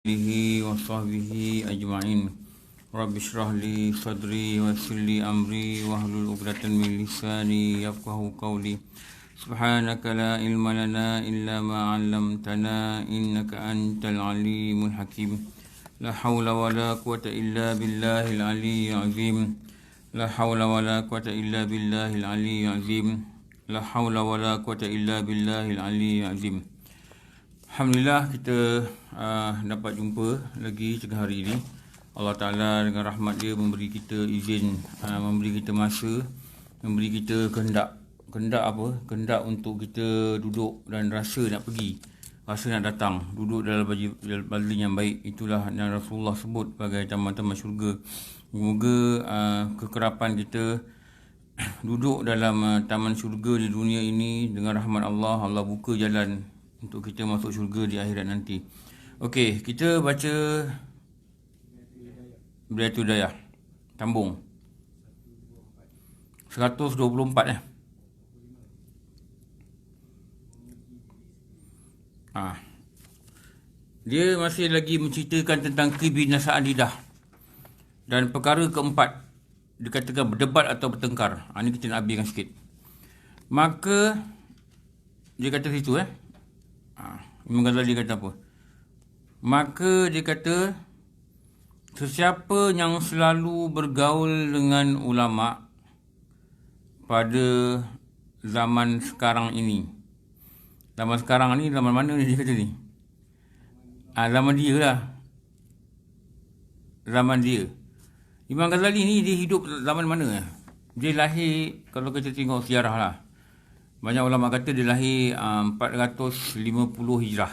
alihi wa sahbihi ajma'in. Rabbi shrah li sadri wa yassir li amri wahlul 'uqdatam min lisani yafqahu qawli. Subhanaka la ilma lana illa ma 'allamtana innaka antal alimul hakim. La haula wa la quwwata illa billahil aliyyil azim. La haula wa la quwwata illa billahil aliyyil azim. La haula wa la quwwata illa billahil aliyyil azim. Alhamdulillah kita dapat jumpa lagi tengah hari ini. Allah Ta'ala dengan rahmat dia memberi kita izin, memberi kita masa, memberi kita kehendak. Kehendak apa? Kehendak untuk kita duduk dan rasa nak pergi, rasa nak datang, duduk dalam baju yang baik. Itulah yang Rasulullah sebut sebagai taman-taman syurga. Semoga kekerapan kita duduk dalam taman syurga di dunia ini dengan rahmat Allah. Allah buka jalan untuk kita masuk syurga di akhirat nanti. Okey, kita baca Bidayatul Hidayah Tambung 124 Dia masih lagi menceritakan tentang kebinasaan lidah. Dan perkara keempat dikatakan berdebat atau bertengkar. Ini kita nak habiskan sikit. Maka dia kata situ Imam Ghazali kata apa? Maka dia kata, sesiapa yang selalu bergaul dengan ulama pada zaman sekarang ini. Zaman sekarang ni, zaman mana ni dia kata ni? Zaman dia lah. Zaman dia. Imam Ghazali ni dia hidup zaman mana? Dia lahir, kalau kita tengok sejarah lah, banyak ulama kata dia lahir 450 Hijrah.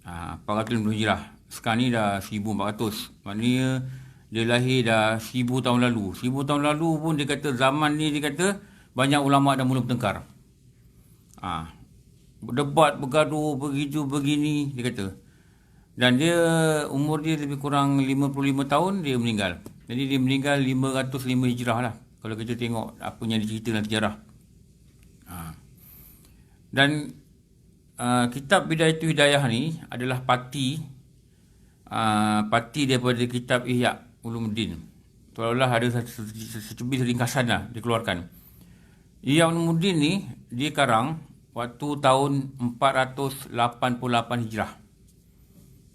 450 Hijrah. Sekarang ni dah 1400. Maknanya dia lahir dah 1000 tahun lalu. 1000 tahun lalu pun dia kata zaman ni, dia kata banyak ulama dah mula bertengkar. Berdebat, bergaduh, begitu, begini, dia kata. Dan dia, umur dia lebih kurang 55 tahun, dia meninggal. Jadi dia meninggal 505 Hijrah lah. Kalau kita tengok apa yang dicerita dalam sejarah. Dan kitab Bidayatul Hidayah ni adalah parti daripada kitab Ihya Ulumuddin. Seolah-olah ada secubit ringkasan lah dikeluarkan. Ihya Ulumuddin ni dia karang waktu tahun 488 Hijrah.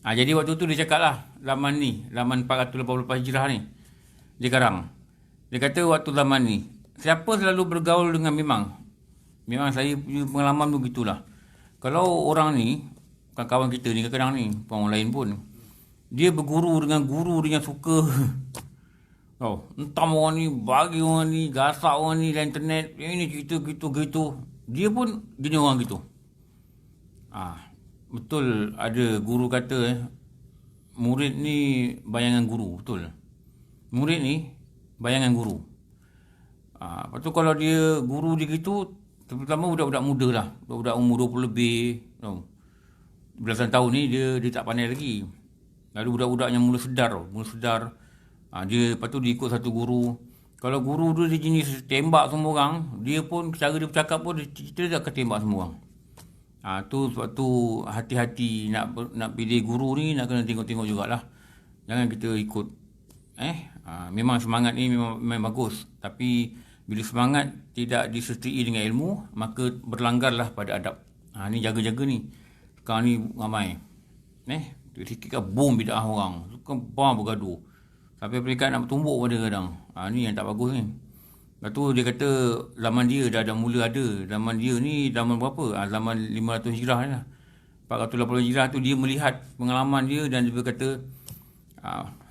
Jadi waktu tu dia cakap lah, zaman 488 Hijrah ni dia karang. Dia kata waktu zaman ni, siapa selalu bergaul dengan Memang saya punya pengalaman begitulah. Kalau orang ni, kawan kita ni, kadang-kadang ni, orang lain pun, dia berguru dengan guru dia yang suka entam orang ni, bagi orang ni, gasak orang ni dalam internet, ini gitu. Dia pun jenis orang gitu. Betul ada guru kata murid ni bayangan guru. Betul. Murid ni bayangan guru. Lepas tu kalau dia guru dia gitu, terutama budak-budak muda lah, budak-budak umur 20 lebih, belasan tahun ni dia tak pandai lagi. Lalu budak-budak yang mula sedar, dia lepas tu dia ikut satu guru. Kalau guru tu dia jenis tembak semua orang, dia pun cara dia bercakap pun dia akan tembak semua orang. Tu sebab tu hati-hati nak pilih guru ni, nak kena tengok-tengok jugalah. Jangan kita ikut. Memang semangat ni memang bagus, tapi bila semangat tidak disertai dengan ilmu, maka berlanggarlah pada adab. Ni jaga-jaga ni. Sekarang ni ramai. Sikit kan boom bid'ah orang. Suka bergaduh. Sampai peringkat nak bertumbuk pada kadang. Ni yang tak bagus ni. Lepas tu dia kata zaman dia dah mula ada. Zaman dia ni zaman berapa? Zaman 500 Hijrah ni lah. 480 Hijrah tu dia melihat pengalaman dia dan dia berkata,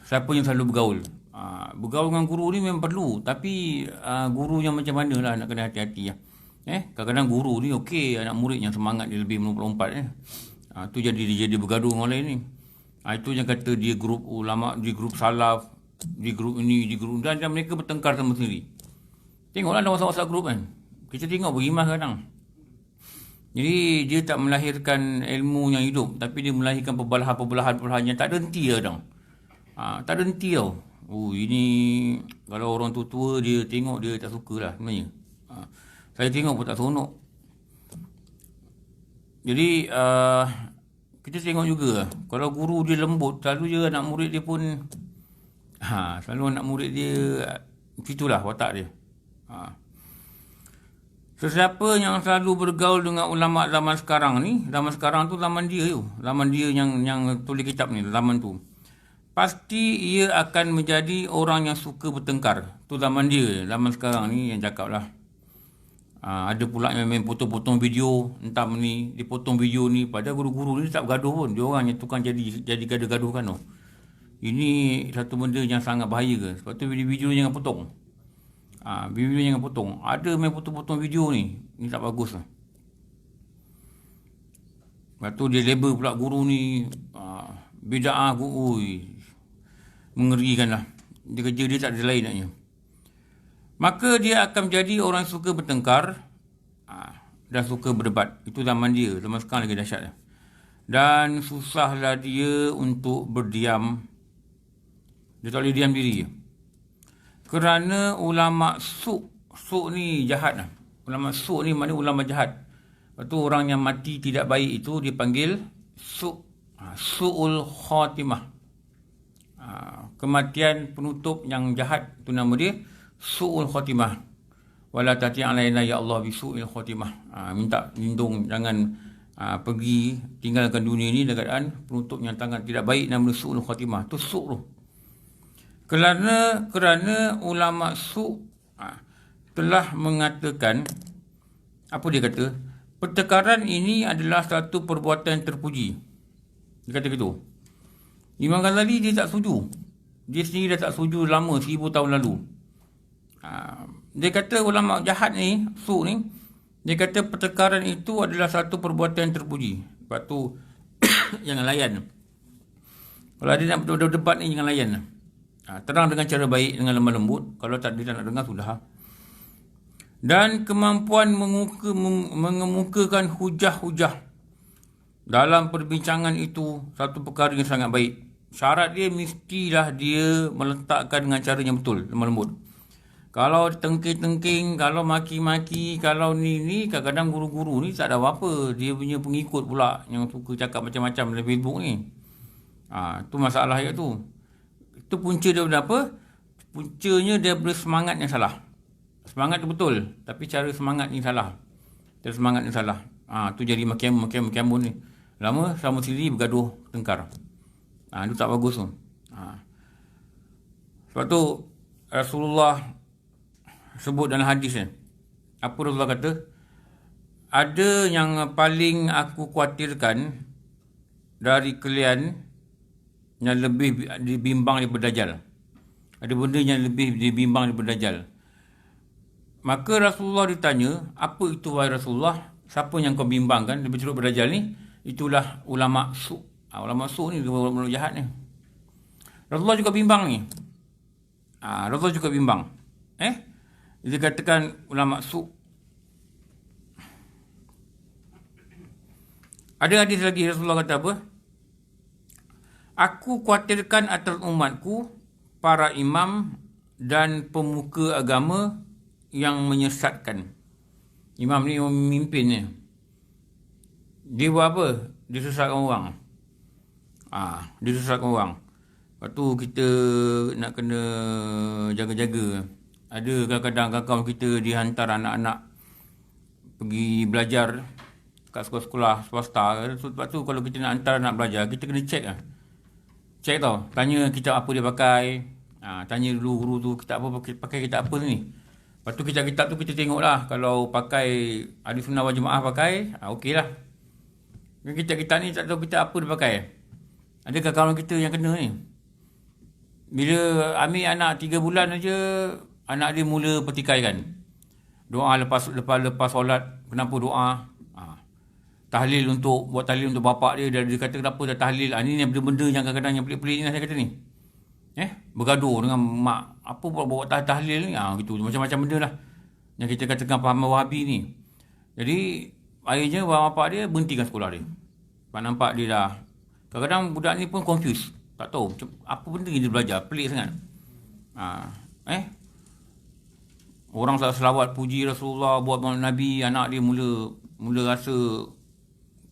siapa yang selalu bergaul? Bergaul dengan guru ni memang perlu, tapi guru yang macam mana lah, nak kena hati-hati lah. Kadang-kadang guru ni okey, anak murid yang semangat dia lebih melompat. Tu jadi bergaduh dengan orang lain ni. Itu yang kata dia grup ulama, dia grup salaf, dia grup ini, dia grup, dan mereka bertengkar sama sendiri. Tengoklah dalam WhatsApp group kan, kita tengok berimas kadang. Jadi dia tak melahirkan ilmu yang hidup, tapi dia melahirkan perbelahan-perbelahan yang tak ada henti kadang. Tak ada henti tau. Ini kalau orang tua-tua dia tengok dia tak suka lah sebenarnya. Saya tengok pun tak seronok. Jadi kita tengok juga, kalau guru dia lembut, selalu je anak murid dia pun, selalu anak murid dia, itulah watak dia. Sesiapa yang selalu bergaul dengan ulama' zaman sekarang ni, zaman sekarang tu zaman dia yang tulis kitab ni, zaman tu, pasti ia akan menjadi orang yang suka bertengkar. Tu zaman dia, zaman sekarang ni yang cakap lah. Ada pula yang main potong-potong video, entah ni, dia potong video ni, padahal guru-guru ni tak bergaduh pun. Dia orang yang tukang jadi gaduh-gaduh kan tu. Ini satu benda yang sangat bahaya ke. Sebab tu video jangan potong. Video jangan potong. Ada main potong-potong video ni, ni tak bagus lah. Lepas tu dia label pula guru ni, bida'ah guru. Mengerikan lah. Dia kerja dia tak ada lain naknya. Maka dia akan menjadi orang yang suka bertengkar dan suka berdebat. Itu zaman dia. Zaman sekarang lagi dahsyat. Dan susahlah dia untuk berdiam. Dia tak boleh diam diri. Kerana ulama' su' ni jahat lah. Ulama' su' ni maknanya ulama' jahat. Lepas tu orang yang mati tidak baik itu dipanggil su'ul khatimah. Kematian penutup yang jahat, itu nama dia su'ul khatimah. Wala tati' alaina ya Allah bi su'il khatimah. Minta lindung, jangan pergi tinggalkan dunia ni dengan keadaan penutup yang sangat tidak baik, nama dia su'ul khatimah. Tu su' tu. Kerana ulama su' telah mengatakan, apa dia kata? Pertengkaran ini adalah satu perbuatan terpuji. Dia kata gitu. Imam Ghazali dia tak setuju. Dia sendiri dah tak setuju lama, 1000 tahun lalu. Dia kata ulama jahat ni, su' ni, dia kata pertengkaran itu adalah satu perbuatan yang terpuji. Lepas tu jangan layan. Kalau dia nak berdebat ni, jangan layan. Terang dengan cara baik, dengan lemah lembut. Kalau tak dia nak dengar, sudah. Dan kemampuan mengemukakan hujah-hujah dalam perbincangan itu satu perkara yang sangat baik. Syarat dia mestilah dia meletakkan dengan cara yang betul, lemah lembut. Kalau tengking-tengking, kalau maki-maki, kalau ni kadang-kadang guru-guru ni tak ada apa-apa. Dia punya pengikut pula yang suka cakap macam-macam dalam Facebook ni. Tu masalah dia tu. Itu punca dia apa? Puncanya dia bersemangat yang salah. Semangat tu betul, tapi cara semangat ni salah. Cara semangat ni salah. Tu jadi makiamun ni. Lama sama sendiri bergaduh, tengkar. Itu tak bagus tu. Sebab tu Rasulullah sebut dalam hadis ni. Apa Rasulullah kata? Ada yang paling aku khawatirkan dari kalian yang lebih dibimbang daripada Dajjal. Ada benda yang lebih dibimbang daripada Dajjal. Maka Rasulullah ditanya, apa itu wahai Rasulullah? Siapa yang kau bimbangkan lebih cerut daripada Dajjal ni? Itulah ulama' su'. Ulama' su' ni ulama' jahat ni. Rasulullah juga bimbang ni. Rasulullah juga bimbang. Dia katakan ulama' su'. Ada hadis lagi Rasulullah kata apa? Aku khawatirkan atas umatku, para imam dan pemuka agama yang menyesatkan. Imam ni memimpin ni. Dia buat apa? Dia sesatkan orang. Dia sesatkan orang. Lepas tu kita nak kena jaga-jaga. Ada kadang-kadang kawan kita dihantar anak-anak pergi belajar kat sekolah-sekolah swasta. Sebab tu kalau kita nak hantar anak belajar, kita kena check lah. Check tau. Tanya kitab apa dia pakai. Tanya dulu guru tu kitab apa pakai kitab apa ni. Lepas tu kitab-kitab tu kita tengok lah. Kalau pakai Ahli Sunnah wal Jamaah pakai, okey lah. Kitab-kitab ni tak tahu kitab apa dia pakai. Adakah kawan kita yang kena ni? Bila ambil anak 3 bulan aja, anak dia mula pertikaikan. Doa lepas solat, kenapa doa? Tahlil buat tahlil untuk bapak dia. Dia kata kenapa dah tahlil? Ini benda-benda yang kadang-kadang yang pelik-pelik ni lah saya kata ni. Bergaduh dengan mak. Apa buat tahlil ni? Gitu. Macam-macam benda lah. Yang kita katakan pahaman Wahabi ni. Jadi, akhirnya bapak dia berhentikan sekolah dia. Sebab nampak dia dah. Kadang-kadang budak ni pun confused. Tak tahu. Apa benda yang dia belajar? Pelik sangat. Orang selawat puji Rasulullah, buat maulid Nabi. Anak dia mula rasa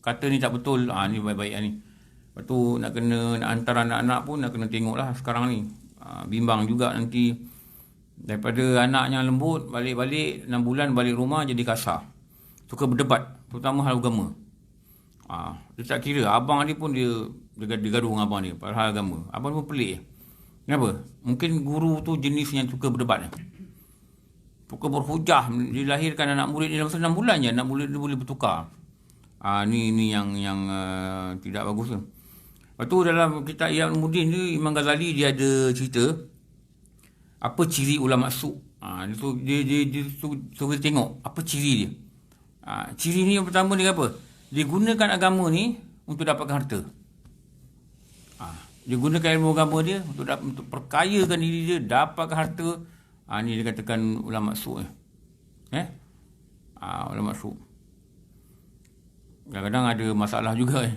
kata ni tak betul, ni baik-baik lah ni. Lepas tu nak hantar anak-anak pun nak kena tengok lah sekarang ni. Bimbang juga nanti daripada anak yang lembut, balik-balik 6 bulan balik rumah jadi kasar. Suka berdebat, terutama hal agama. Dia tak kira, abang dia pun dia gaduh dengan abang dia pasal agama. Abang pun pelik. Kenapa? Mungkin guru tu jenis yang suka berdebat. Suka berhujah, dilahirkan anak murid dia dalam 6 bulan je, anak murid dia boleh bertukar. Ni yang tidak bagus tu. Lepas tu dalam kitab Ihya Ulumuddin ni, Imam Ghazali dia ada cerita apa ciri ulama su'. Dia suruh tengok apa ciri dia. Ciri ni yang pertama dia apa? Dia gunakan agama ni untuk dapatkan harta. Dia gunakan ilmu agama dia untuk perkayakan diri dia, dapatkan harta. Ni dia katakan ulama su'. Ulama su'. Kadang-kadang ada masalah juga.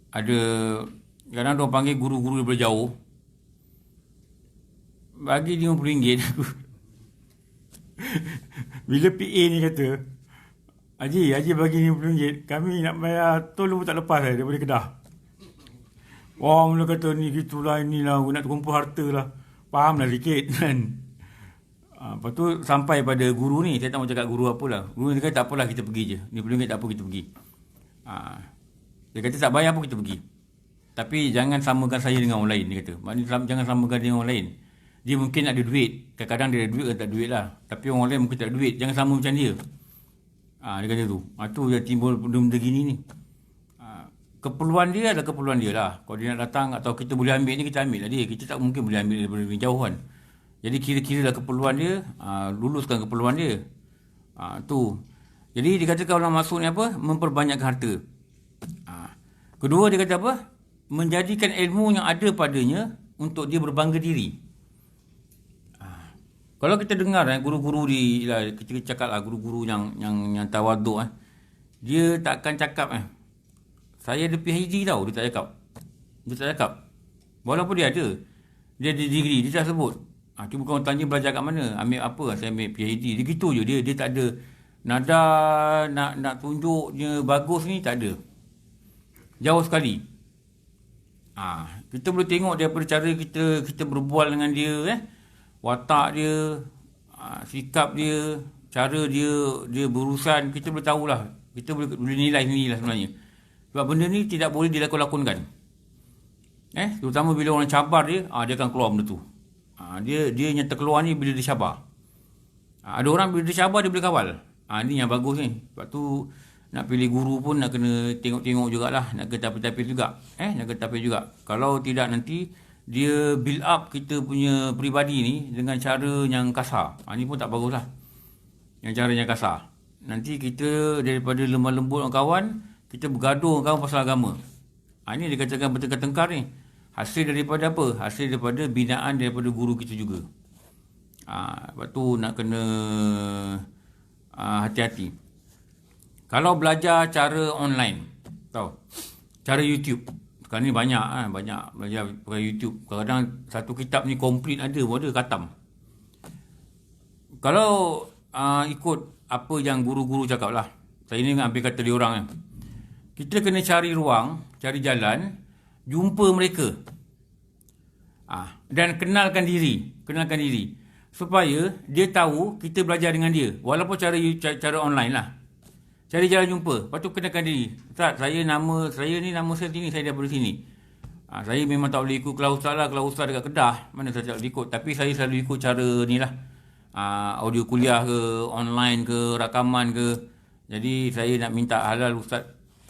Kadang dia panggil guru-guru daripada jauh. Bagi RM50 aku. Bila PA ni kata, Haji bagi RM50, kami nak bayar tol pun tak lepas daripada Kedah. Wah, mula kata ni gitulah, inilah, nak kumpul harta lah. Faham lah sikit kan. Lepas tu sampai pada guru ni, saya tak mau cakap guru apalah. Guru ni kata tak apalah kita pergi je. RM50 tak apa kita pergi. Dia kata tak bayar pun kita pergi. Tapi jangan samakan saya dengan orang lain, dia kata. Maknanya jangan samakan dengan orang lain. Dia mungkin ada duit. Kadang-kadang dia ada duit atau tak duit lah. Tapi orang lain mungkin tak ada duit. Jangan sama macam dia. Dia kata tu. Tu yang timbul benda-benda gini ni. Keperluan dia adalah keperluan dia lah. Kalau dia nak datang atau kita boleh ambil ni, kita ambil lah dia. Kita tak mungkin boleh ambil daripada jauh kan. Jadi kira-kira lah keperluan dia, luluskan keperluan dia. Tu. Jadi dia kata kalau masuk ni apa? Memperbanyakkan harta. Kedua dia kata apa? Menjadikan ilmu yang ada padanya untuk dia berbangga diri. Kalau kita dengar guru-guru kita cakap lah guru-guru yang tawaduk, dia takkan cakap saya ada PhD tau, dia tak cakap. Walaupun dia ada degree, dia tak sebut. Cuma kalau tanya belajar kat mana, ambil apa, saya ambil PhD. Dia gitu je, dia tak ada nada nak tunjuk dia bagus ni, tak ada. Jauh sekali. Kita boleh tengok daripada cara kita berbual dengan dia, watak dia, sikap dia, cara dia berurusan, kita boleh tahulah. Kita boleh nilai lah sebenarnya. Sebab benda ni tidak boleh dilakon-lakonkan. Terutama bila orang cabar dia, dia akan keluar benda tu. Dia yang terkeluar ni bila dia cabar. Ada orang bila dia cabar dia boleh kawal. Ni yang bagus ni. Sebab tu nak pilih guru pun nak kena tengok-tengok jugalah. Nak kena tapis-tapis juga. Nak kena tapis juga. Kalau tidak nanti dia build up kita punya peribadi ni dengan cara yang kasar. Ni pun tak bagus lah. Yang cara yang kasar. Nanti kita daripada lemah lembut orang kawan, kita bergaduh dengan kawan pasal agama. Ini dia katakan bertengkar-tengkar ni. Hasil daripada apa? Hasil daripada binaan daripada guru kita juga. Lepas tu nak kena hati-hati. Kalau belajar cara online, cara YouTube. Sekarang ni banyak belajar pakai YouTube. Kadang-kadang satu kitab ni komplit ada pun ada khatam. Kalau ikut apa yang guru-guru cakap lah. Saya ni ambil kata dia orang kita kena cari ruang, cari jalan, jumpa mereka. Dan kenalkan diri. Supaya dia tahu kita belajar dengan dia. Walaupun cara online lah. Cari jalan jumpa. Lepas tu kenalkan diri. Ustaz, nama saya sini, saya daripada sini. Saya memang tak boleh ikut kelas ustaz lah. Kelas ustaz dekat Kedah, mana saya tak boleh ikut. Tapi saya selalu ikut cara ni lah. Audio kuliah ke, online ke, rakaman ke. Jadi saya nak minta halal ustaz.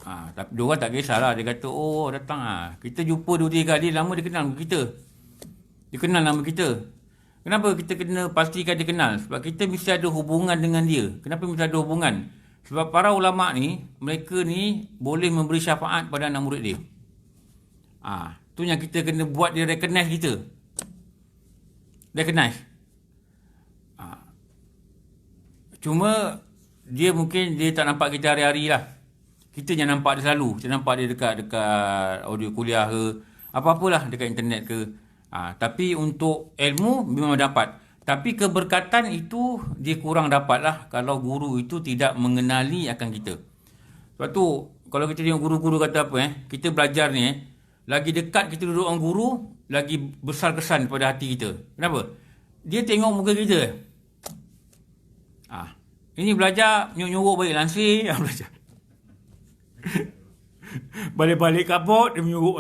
Tapi dia orang tak kisahlah. Dia kata, datang kita jumpa 2-3 kali, lama dia kenal kita. Dia kenal nama kita. Kenapa kita kena pastikan dia kenal? Sebab kita mesti ada hubungan dengan dia. Kenapa mesti ada hubungan? Sebab para ulama' ni, mereka ni boleh memberi syafaat pada anak murid dia. Tu yang kita kena buat dia recognize kita. Recognize. Cuma dia mungkin dia tak nampak kita hari-hari lah. Kita yang nampak dia selalu. Kita nampak dia dekat audio kuliah ke, apa-apalah dekat internet ke. Tapi untuk ilmu memang dapat. Tapi keberkatan itu dia kurang dapat lah kalau guru itu tidak mengenali akan kita. Sebab tu, kalau kita tengok guru-guru kata apa, kita belajar ni, lagi dekat kita duduk dengan guru, lagi besar kesan pada hati kita. Kenapa? Dia tengok muka kita. Ini belajar, nyuruk balik lansir, belajar. Balik-balik kapot, dia menyuruk.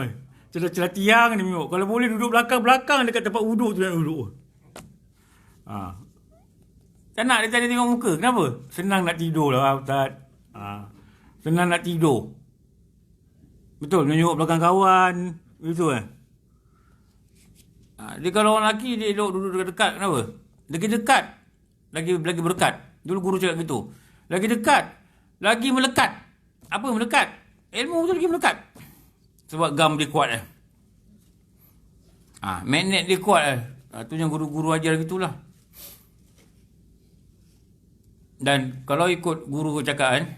Celah-celah tiang, dia menyuruk. Kalau boleh duduk belakang-belakang dekat tempat wuduk tu, dia duduk. Tak nak dia tak ada tengok muka. Kenapa? Senang nak tidur lah, Ustaz. Senang nak tidur. Betul, menyuruk belakang kawan. Betul kan? Dia kalau orang lelaki, dia duduk dekat-dekat. Kenapa? Lagi dekat, lagi berdekat. Dulu guru cakap gitu. Lagi dekat, lagi melekat. Apa melekat? Ilmu tu lagi melekat. Sebab gam dia kuat magnet dia kuat tu yang guru-guru ajar gitulah. Dan kalau ikut guru cakap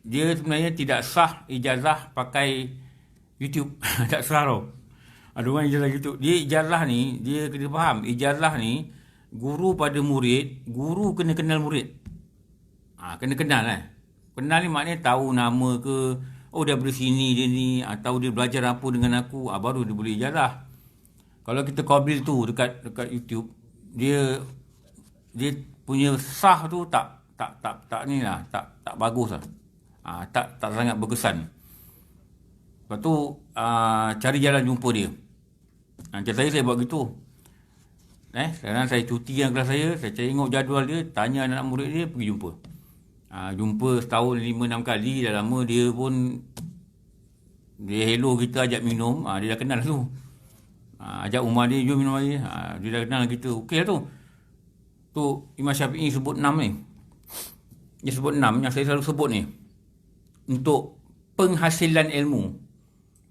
dia sebenarnya tidak sah ijazah pakai YouTube. Tak sah tau. Ada orang ijazah gitu. Dia ijazah ni, dia kena faham. Ijazah ni, guru pada murid, guru kena kenal murid. Kena kenal Kenal ni maknanya tahu nama ke, dia dari sini dia ni, atau dia belajar apa dengan aku, baru dia boleh ijazah. Kalau kita qabil tu dekat YouTube, dia punya sah tu tak ni lah, tak bagus lah. Tak sangat berkesan. Lepas tu cari jalan jumpa dia. Macam saya buat gitu. Sekarang saya cuti dengan kelas saya tengok jadual dia, tanya anak murid dia, pergi jumpa. Jumpa setahun 5-6 kali, dah lama dia pun dia hello kita, ajak minum, dia dah kenal tu. Ajak rumah dia, jom minum air, dia dah kenal kita, okey lah tu. Tu Imam Syafi'i sebut 6 ni. Dia sebut 6 yang saya selalu sebut ni. Untuk penghasilan ilmu.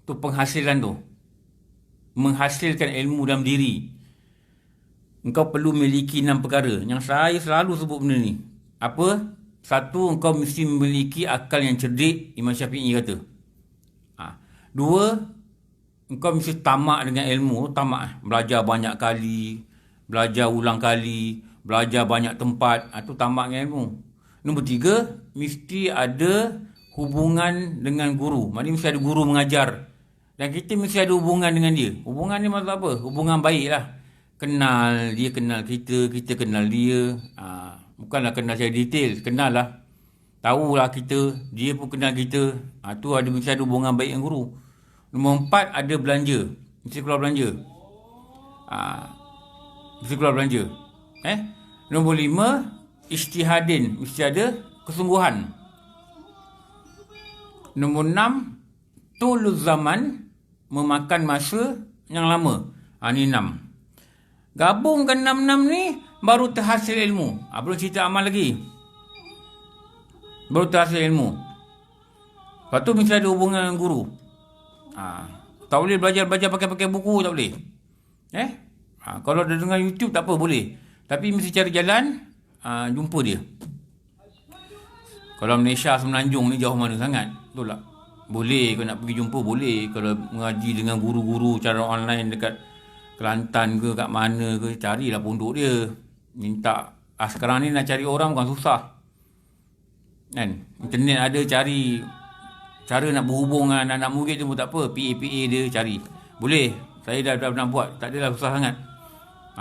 Tu penghasilan tu. Menghasilkan ilmu dalam diri. Engkau perlu memiliki 6 perkara. Yang saya selalu sebut benda ni. Apa? Satu, engkau mesti memiliki akal yang cerdik, Imam Syafi'i kata. Dua, engkau mesti tamak dengan ilmu. Tamak, belajar banyak kali, belajar ulang kali, belajar banyak tempat. Itu tamak dengan ilmu. Nombor tiga, mesti ada hubungan dengan guru. Maksudnya mesti ada guru mengajar. Dan kita mesti ada hubungan dengan dia. Hubungan ni maksud apa? Hubungan baik lah. Kenal, dia kenal kita, kita kenal dia. Bukanlah kenal secara detail, kenal lah. Tahulah kita, dia pun kenal kita. Tu mesti ada hubungan baik dengan guru. Nombor 4, ada belanja. Mesti keluar belanja. Mesti keluar belanja. Nombor 5, ijtihadin. Mesti ada kesungguhan. Nombor 6, tuluz zaman. Memakan masa yang lama. Ni 6. Gabungkan 6-6 ni, baru terhasil ilmu. Belum cerita amal lagi. Baru terhasil ilmu. Lepas tu mesti ada hubungan dengan guru. Tak boleh belajar pakai buku, tak boleh. Kalau dah dengar YouTube, tak apa, boleh. Tapi mesti cari jalan, jumpa dia. Kalau Malaysia Semenanjung ni jauh mana sangat, betul tak? Boleh, kalau nak pergi jumpa, boleh. Kalau mengaji dengan guru-guru cara online dekat Kelantan ke, kat mana ke, carilah pondok dia. Minta. Sekarang ni nak cari orang bukan susah. Kan? Internet ada, cari. Cara nak berhubung dengan anak murid tu pun tak apa. PA dia cari. Boleh. Saya dah pernah buat. Tak adalah susah sangat.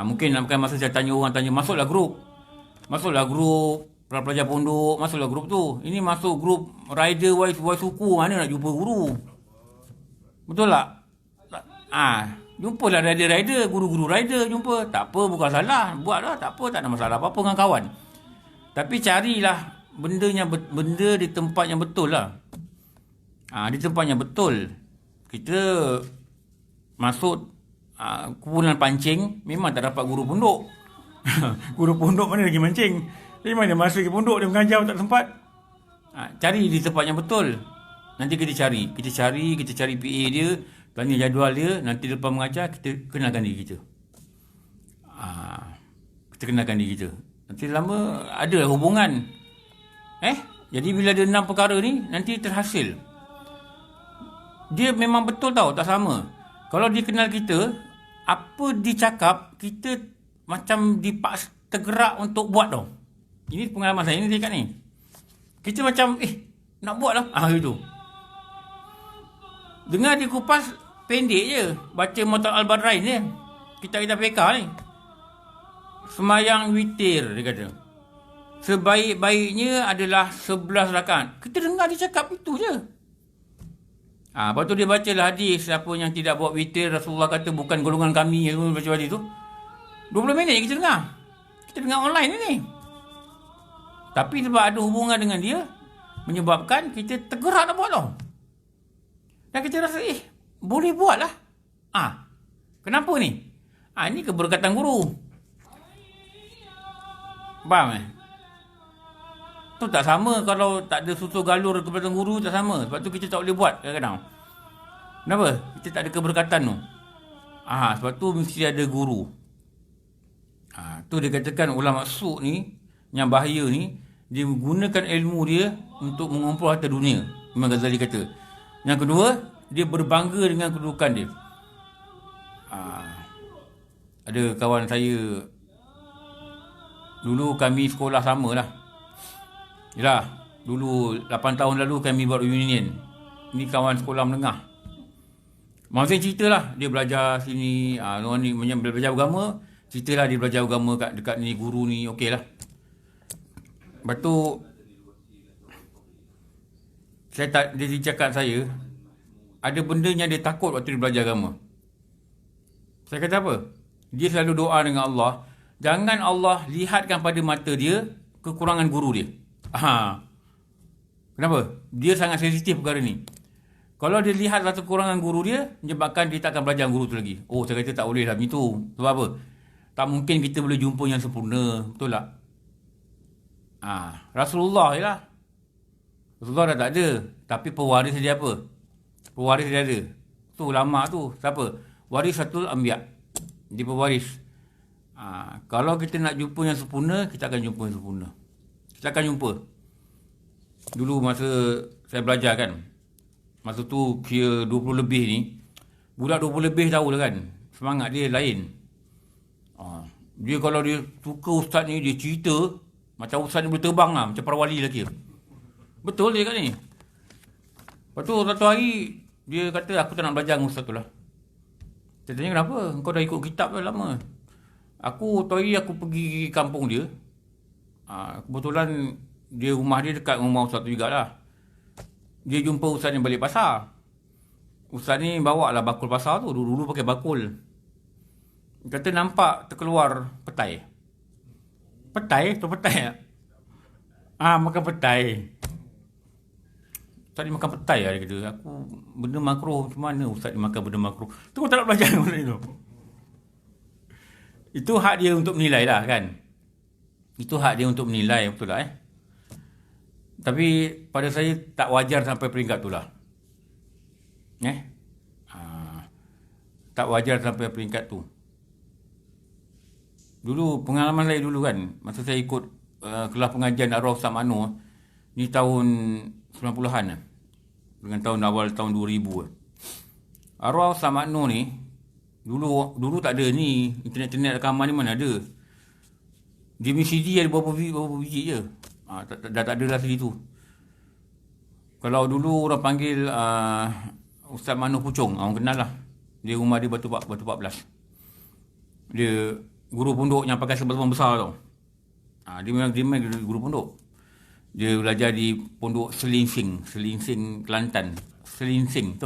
Mungkin bukan masa saya tanya orang, tanya. Masuklah grup. Pelajar pondok. Masuklah grup tu. Ini masuk grup rider wise suku. Mana nak jumpa guru? Betul tak? Jumpalah rider, guru-guru rider jumpa. Tak apa, bukan salah. Buatlah, tak apa, tak ada masalah apa-apa dengan kawan. Tapi carilah benda di tempat yang betul lah. Di tempat yang betul. Kita masuk kumpulan pancing, memang tak dapat guru pondok. Guru pondok mana lagi mancing? Dari mana masuk ke pondok, dia mengajar tak tempat. Cari di tempat yang betul. Nanti kita cari PA dia, tanya jadual dia, nanti lepas mengajar, kita kenalkan diri kita. Nanti lama ada hubungan. Jadi bila ada 6 perkara ni, nanti terhasil. Dia memang betul tau, tak sama. Kalau dia kenal kita, apa dia cakap, kita macam tergerak untuk buat tau. Ini pengalaman saya ni dekat ni. Kita macam, Nak buat lah. Gitu. Dengar dia kupas pendek je. Baca Mu'tal Al-Badrain je. Kita peka ni. Semayang witir, dia kata. Sebaik-baiknya adalah 11 rakaat. Kita dengar dia cakap itu je. Lepas tu dia bacalah hadis. Siapa yang tidak buat witir, Rasulullah kata bukan golongan kami. Yang baca hadis tu. 20 minit kita dengar. Kita dengar online ni. Tapi sebab ada hubungan dengan dia, menyebabkan kita tergerak nak buat tau. Dan kita rasa, boleh buat lah. Kenapa ni? Ini keberkatan guru. Faham Tu tak sama kalau tak ada susu galur keberkatan guru, tak sama. Sebab tu kita tak boleh buat kadang-kadang. Kenapa? Kita tak ada keberkatan tu. Sebab tu mesti ada guru. Tu dia katakan ulama su' ni, yang bahaya ni, dia menggunakan ilmu dia untuk mengumpul harta dunia. Imam Ghazali kata. Yang kedua, dia berbangga dengan kedudukan dia. Ada kawan saya, dulu kami sekolah sama lah. Yalah, dulu 8 tahun lalu kami buat reunion. Ni kawan sekolah menengah. Maksudnya ceritalah, dia belajar sini, orang ni belajar agama, ceritalah dia belajar agama dekat ni, guru ni, okey lah. Lepas tu, dia cakap saya, ada benda yang dia takut waktu dia belajar agama. Saya kata apa? Dia selalu doa dengan Allah, jangan Allah lihatkan pada mata dia kekurangan guru dia. Kenapa? Dia sangat sensitif perkara ni. Kalau dia lihat satu kekurangan guru dia, menyebabkan dia tak akan belajar guru tu lagi. Saya kata tak boleh lah begitu. Sebab apa? Tak mungkin kita boleh jumpa yang sempurna. Betul tak? Rasulullah je lah. Rasulullah dah tak ada. Tapi pewaris dia apa? Pewaris dia ada. Tu ulama tu. Siapa? Warisatul Anbiya. Dia pewaris. Kalau kita nak jumpa yang sempurna, kita akan jumpa yang sempurna. Kita akan jumpa. Dulu masa saya belajar kan, masa tu kira 20 lebih ni, budak 20 lebih tahu lah kan, semangat dia lain. Dia kalau dia suka ustaz ni, dia cerita macam ustaz ni boleh terbang lah, macam para wali lah kira. Betul dia kat ni. Lepas tu satu hari dia kata, aku tak nak belajar dengan ustaz tu lah. Saya tanya, kenapa? Kau dah ikut kitab dah lama. Aku tahu aku pergi kampung dia. Kebetulan dia rumah dia dekat rumah ustaz tu jugalah. Dia jumpa ustaz ni balik pasar. Ustaz ni bawa lah bakul pasar tu. Dulu pakai bakul. Kata nampak terkeluar petai. Petai? Tu petai tak? Makan petai. Ustaz ni makan petai lah, dia kata. Aku benda makruh. Macam mana ustaz ni makan benda makruh? Tu kau tak nak belajar benda tu. Itu hak dia untuk menilai lah kan. Itu hak dia untuk menilai, betul tak Tapi pada saya tak wajar sampai peringkat tu lah. Tak wajar sampai peringkat tu. Dulu, pengalaman saya dulu kan, masa saya ikut kelas pengajian Arwah Ustaz Mano, ni tahun 90-an lah. Dengan awal tahun 2000. Arwah Ustaz Mano ni, dulu tak ada ni, internet rekaman ni mana ada. Dia punya CD ada beberapa biji je. Dah tak ada lah CD tu. Kalau dulu orang panggil Ustaz Mano Pucung, orang kenal lah. Dia rumah dia Batu 14. Dia guru pondok yang pakai sebelah besar tau. Dia memang guru pondok. Dia belajar di pondok Selinsing Kelantan. Selinsing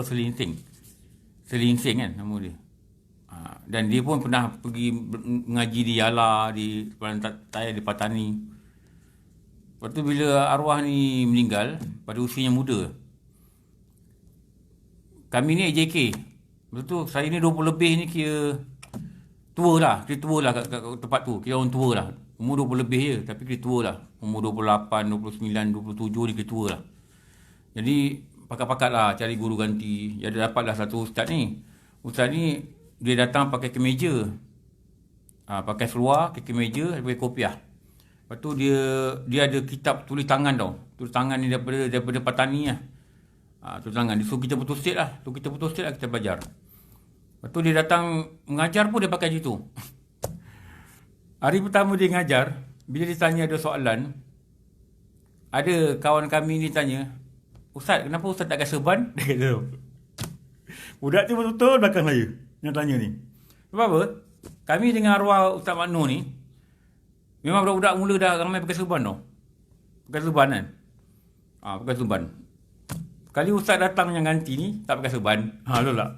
kan nama dia. Dan dia pun pernah pergi mengaji di Yala, di Pelantai, di Patani. Lepas tu bila arwah ni meninggal pada usianya muda, kami ni AJK. Lepas tu saya ni 20 lebih ni kira tua lah kat tempat tu. Kira orang tua lah. Umur 20 lebih je, tapi kira tua lah. Umur 28, 29, 27 ni kira tua lah. Jadi pakat-pakat lah cari guru ganti. Jadi dapatlah satu ustaz ni. Ustaz ni dia datang pakai kemeja, pakai seluar, pakai kemeja, pakai kopiah. Lepas tu dia ada kitab tulis tangan tau. Tulis tangan ni daripada Patani lah. Tulis tangan. Dia suruh kita putus state lah. Kita putus state lah, kita belajar. Lepas tu dia datang mengajar pun dia pakai macam tu. Hari pertama dia mengajar, bila dia tanya ada soalan, ada kawan kami ni tanya, Ustaz, kenapa Ustaz tak rasa ban? Dia kata tu. Budak tu betul-betul belakang saya yang tanya ni. Sebab apa? Kami dengan arwah Ustaz Maknur ni, memang budak-budak mula dah ramai pakai serban tau. Pakai serban kan? Pakai serban. Kali Ustaz datang yang ganti ni, tak pakai serban. Betul tak?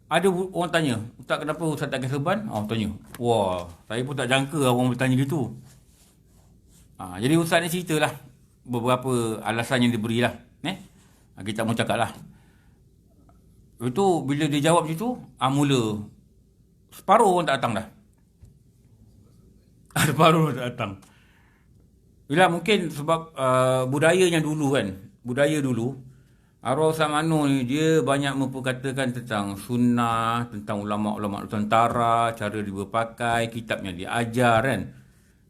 Ada orang tanya, Ustaz kenapa Ustaz tak pakai serban? Tanya. Wah, saya pun tak jangka orang bertanya gitu. Jadi Ustaz ni ceritalah beberapa alasan yang diberilah. Kita tak mau cakap lah. Itu bila dia jawab macam tu, mula separuh orang tak datang dah. Separuh orang tak datang. Bila mungkin sebab budayanya dulu kan. Budaya dulu, arwah Ustaz Maknur ni dia banyak memperkatakan tentang sunnah, tentang ulama-ulama Nusantara, cara dia berpakai, kitabnya dia ajar kan.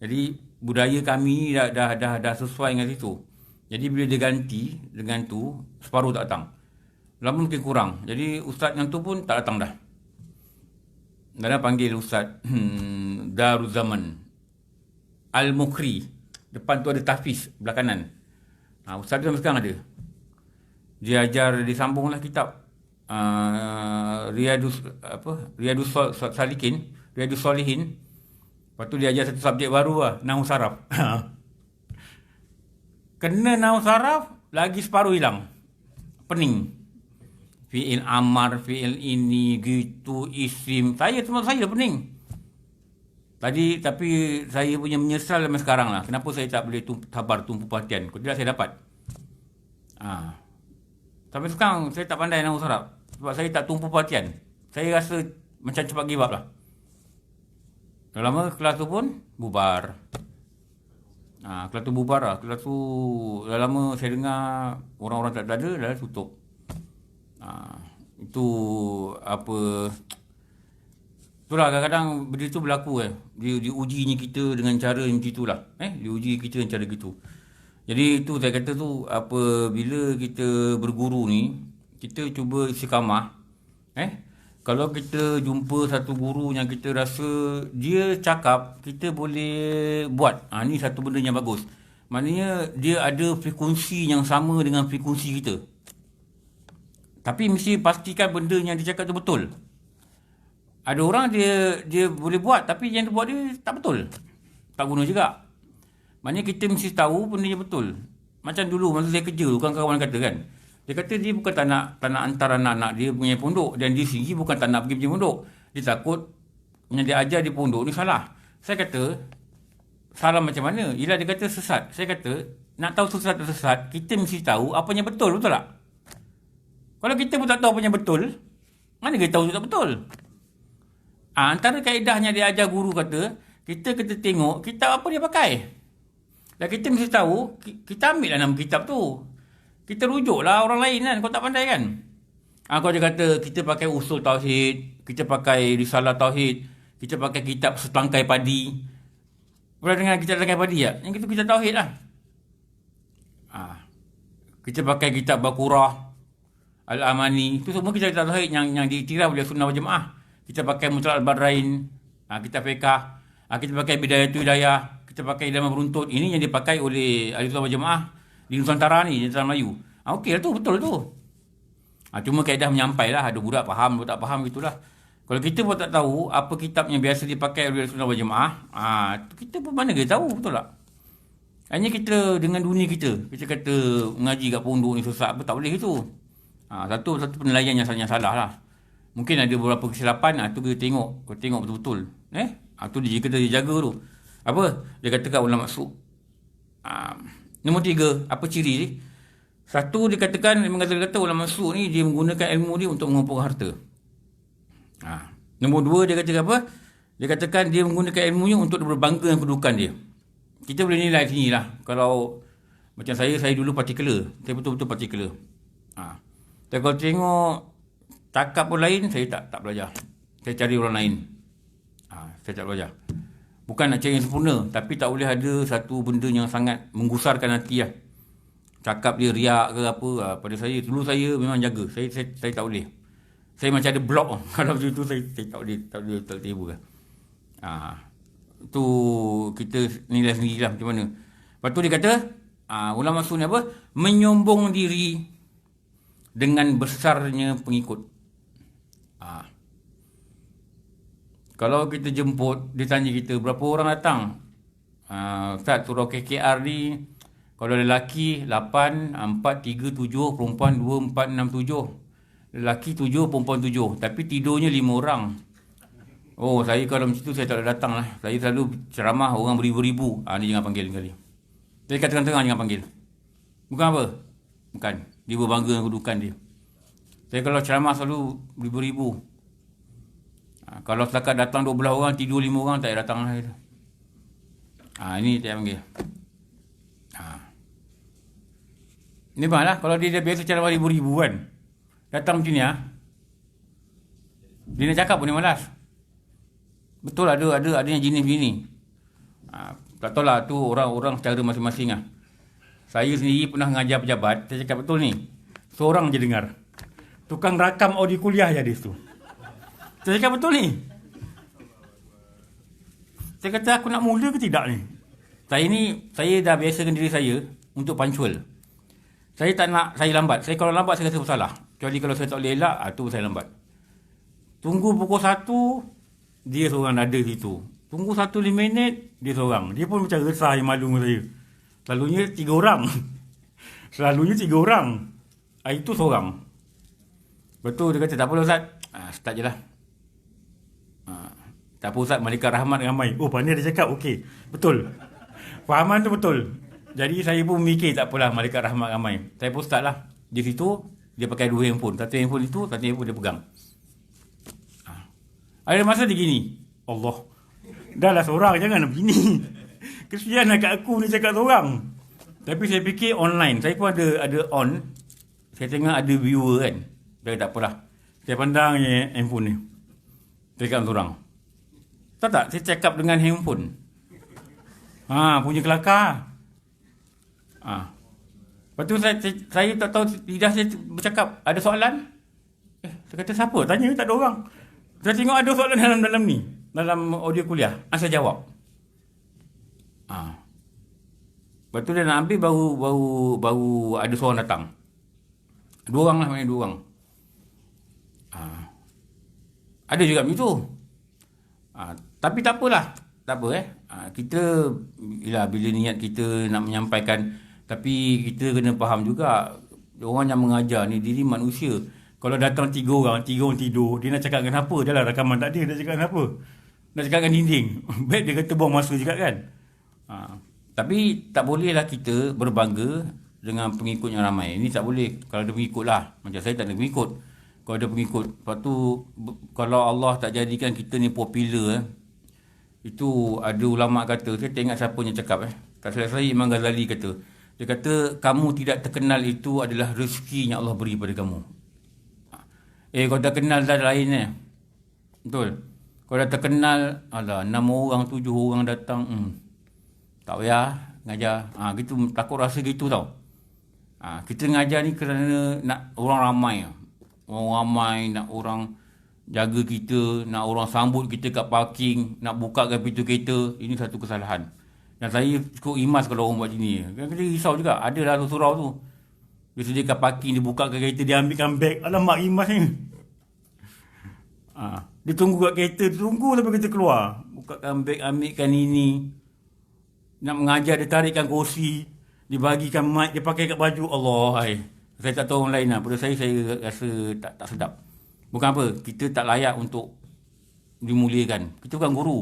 Jadi budaya kami ni dah sesuai dengan situ. Jadi bila dia ganti dengan tu, separuh tak datang. Lama mungkin kurang. Jadi ustaz yang tu pun tak datang dah. Dan panggil ustaz Daruzzaman Al-Mukri. Depan tu ada tahfiz belah kanan. Ustaz tu sampai sekarang ada. Dia ajar, disambunglah kitab Riyadus Salikin, Riyadus Solihin. Lepas tu dia ajar satu subjek baru lah, Nahwu Saraf. Kena Nahwu Saraf, lagi separuh hilang. Pening. Fi'il amar, fi'il ini, gitu, isim. Saya pening. Tadi, tapi saya punya menyesal sampai sekarang lah. Kenapa saya tak boleh sabar tumpu perhatian. Kalau tidak saya dapat. Sampai sekarang saya tak pandai Nahwu Saraf. Sebab saya tak tumpu perhatian. Saya rasa macam cepat give up lah. Dah lama kelas tu pun bubar. Kelas tu bubar lah. Kelas tu dah lama saya dengar orang-orang tak ada, dah tutup. Itu apa, itulah kadang-kadang benda tu berlaku dia ujinya kita dengan cara yang gitulah. Dia uji kita dengan cara gitu. Jadi itu saya kata tu, apa, bila kita berguru ni, kita cuba istiqamah. Kalau kita jumpa satu guru yang kita rasa dia cakap, kita boleh buat. Ni satu benda yang bagus. Maknanya dia ada frekuensi yang sama dengan frekuensi kita. Tapi mesti pastikan benda yang dia cakap tu betul. Ada orang dia boleh buat, tapi yang dia buat dia tak betul. Tak guna juga. Maknanya kita mesti tahu benda yang betul. Macam dulu masa saya kerja, kawan-kawan kata kan, dia kata dia bukan tak nak hantar anak-anak dia punya pondok. Dan dia sendiri bukan tak nak pergi pondok. Dia takut yang dia ajar di pondok ni salah. Saya kata, salah macam mana? Yelah, dia kata sesat. Saya kata, nak tahu sesat atau sesat, kita mesti tahu apa yang betul tak? Kalau kita pun tak tahu apa yang betul, mana kita tahu tak betul? Antara kaedahnya dia ajar guru kata, kita tengok kitab apa dia pakai. Dan kita mesti tahu, kita ambil lah nama kitab tu. Kita rujuklah orang lain kan, kau tak pandai kan. Kau dia kata, kita pakai usul tauhid, kita pakai risalah tauhid, kita pakai kitab setangkai padi. Pernah dengar kitab setangkai padi tak? Yang itu kitab tauhid lah. Kita pakai kitab Baqarah, Al-Amani, itu semua kitab tauhid yang diiktiraf oleh Sunnah wal Jamaah. Kita pakai Mutlaq Al-Badrain, kitab fiqh, kita pakai Bidayatul Hidayah, kita pakai Ilmu Beruntut. Ini yang dipakai oleh Ahli Sunnah wal Jamaah di Nusantara ni, di Nusantara Melayu. Okey lah tu, betul tu. Cuma kaedah menyampai lah, ada budak faham, budak tak faham gitulah. Kalau kita pun tak tahu apa kitab yang biasa dipakai oleh Sunnah wal Jamaah, kita pun mana kita tahu, betul tak? Hanya kita dengan dunia kita kata mengaji kat pondok ni sesat, apa tak boleh gitu. Satu penilaian yang salah lah. Mungkin ada beberapa kesilapan, tu kita tengok betul-betul. Tu dia kata dia jaga tu. Apa? Dia katakan ulama maksud. Nombor 3, apa ciri ni? Satu, dia katakan, kata ulama maksud ni dia menggunakan ilmu dia untuk mengumpulkan harta. Nombor 2, dia katakan apa? Dia katakan dia menggunakan ilmunya untuk berbangga dengan kedudukan dia. Kita boleh nilai sini lah. Kalau macam saya dulu particular. Saya betul-betul particular. Tapi kalau tengok cakap pun lain, saya tak belajar. Saya cari orang lain. Saya tak belajar. Bukan nak cari yang sempurna, tapi tak boleh ada satu benda yang sangat menggusarkan hati lah. Cakap dia riak ke apa, pada saya, dulu saya memang jaga. Saya tak boleh. Saya macam ada blok. Kalau macam tu, saya tak boleh tiba. Tu kita nilai sendiri lah macam mana. Lepas tu dia kata, Ulama sunni apa? Menyombong diri dengan besarnya pengikut. Kalau kita jemput, dia tanya kita berapa orang datang. Ustaz, surau KKR ni, kalau lelaki 8, 4, 3, 7, perempuan 2, 4, 6, 7. Lelaki 7, perempuan 7. Tapi tidurnya 5 orang. Oh, saya kalau macam tu saya tak boleh datang lah. Saya selalu ceramah orang beribu-ribu. Ni jangan panggil kali. Saya kata tengah jangan panggil. Bukan apa? Bukan. Dia berbangga dengan kedudukan dia. Saya kalau ceramah selalu beribu-ribu. Kalau setakat datang 12 orang, tidur 5 orang, tak payah datang lah. Ini tak payah panggil. Ni bang lah, kalau dia dah biasa ceramah ribu-ribu kan. Datang macam ni dia nak cakap pun dia malas. Betul ada yang jenis begini. Tak tahu lah tu orang-orang cara masing-masing lah. Saya sendiri pernah mengajar pejabat, saya cakap betul ni. Seorang je dengar. Tukang rakam audio kuliah je ada tu. Saya cakap betul ni. Saya kata aku nak mula ke tidak ni? Saya dah biasakan diri saya untuk punctual. Saya tak nak saya lambat. Saya kalau lambat saya rasa bersalah. Kecuali kalau saya tak boleh elak, tu saya lambat. Tunggu pukul 1, dia seorang ada situ. Tunggu 1-5 minit, dia seorang. Dia pun macam resah yang malu dengan saya. Selalunya 3 orang. Itu seorang. Betul, dia kata tak apa Ustaz. Start je lah. Tak apa Ustaz, Malaikat Rahmat ramai. Oh, pandai dia cakap, okey. Betul. Fahaman tu betul. Jadi saya pun mikir tak apalah, Malaikat Rahmat ramai. Saya pun start lah. Di situ, dia pakai 2 handphone. Satu handphone itu, satu handphone dia pegang. Ada masa dia gini. Allah. Dah lah seorang, jangan begini. Kesian lah kat aku ni cakap seorang. Tapi saya fikir online. Saya pun ada on. Saya tengok ada viewer kan. Tapi tak apalah. Saya pandang je handphone ni. Saya cakap seorang. Tahu tak? Saya cakap dengan handphone. Punya kelakar. Lepas tu saya tak tahu lidah saya bercakap. Ada soalan? Saya kata siapa? Tanya tak ada orang. Saya tengok ada soalan dalam ni. Dalam audio kuliah. Saya jawab. Lepas tu dia nak ambil baru ada seorang datang. 2 orang lah, maknanya 2 orang. Ada juga macam tu. Tapi tak apalah. Tak apa kita bila niat kita nak menyampaikan, tapi kita kena faham juga orang yang mengajar ni diri manusia. Kalau datang 3 orang tidur, dia nak cakap dengan apa? Dah lah rakaman tak ada, dia cakap dengan apa? Nak cakap dengan dinding. Baik dia kata buang masa juga kan. Tapi tak bolehlah kita berbangga dengan pengikut yang ramai. Ini tak boleh. Kalau ada pengikut lah. Macam saya tak ada pengikut. Kalau ada pengikut. Lepas tu, kalau Allah tak jadikan kita ni popular, itu ada ulama' kata, saya tak ingat siapa yang cakap. Kat selesai Imam Ghazali kata, dia kata, kamu tidak terkenal itu adalah rezeki yang Allah beri pada kamu. Kau dah kenal dah lain Betul. Kau dah terkenal, 6 orang, 7 orang datang, tak payah ngajar. Gitu, takut rasa gitu tau. Kita ngajar ni kerana nak orang ramai. Orang ramai, nak orang jaga kita, nak orang sambut kita kat parking, nak bukakan pintu kereta. Ini satu kesalahan. Dan saya cukup imas kalau orang buat gini. Kita risau juga. Ada lah surau tu. Dia sediakan parking, dia bukakan kereta, dia ambilkan beg. Alamak, imas ni. Dia tunggu kat kereta, tunggu sampai kita keluar. Bukakan beg, ambilkan ini. Nak mengajar, dia tarikkan kursi. Dia bagikan mic, dia pakai kat baju. Allah, hai. Saya tak tahu orang lain lah. Pada saya rasa tak sedap. Bukan apa, kita tak layak untuk dimuliakan. Kita bukan guru.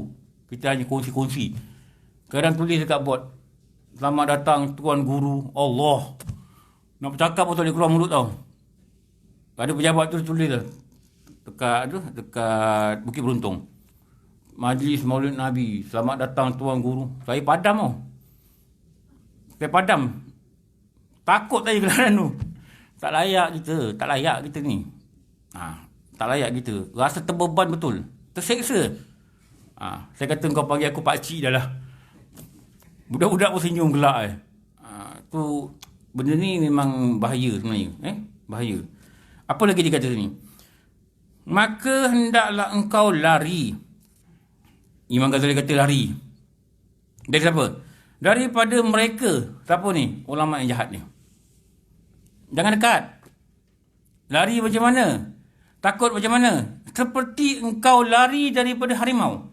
Kita hanya kongsi-kongsi. Kadang tulis dekat board, selamat datang Tuan Guru. Allah. Nak bercakap pun tak boleh keluar mulut tau. Ada pejabat tu tulis lah. Dekat Bukit Beruntung. Majlis Maulid Nabi. Selamat datang Tuan Guru. Saya padam tau. Saya padam. Takut saya kelaran tu. Tak layak kita ni. Tak layak kita. Rasa terbeban betul. Terseksa. Saya kata kau panggil aku pakcik dah lah. Budak-budak pun senyum gelak tu. Benda ni memang bahaya sebenarnya. Bahaya. Apa lagi dia kata ni? Maka hendaklah engkau lari. Imam Ghazali kata lari. Dari siapa? daripada mereka. Siapa ni? Ulama yang jahat ni. Jangan dekat. Lari macam mana? Takut macam mana? Seperti engkau lari daripada harimau.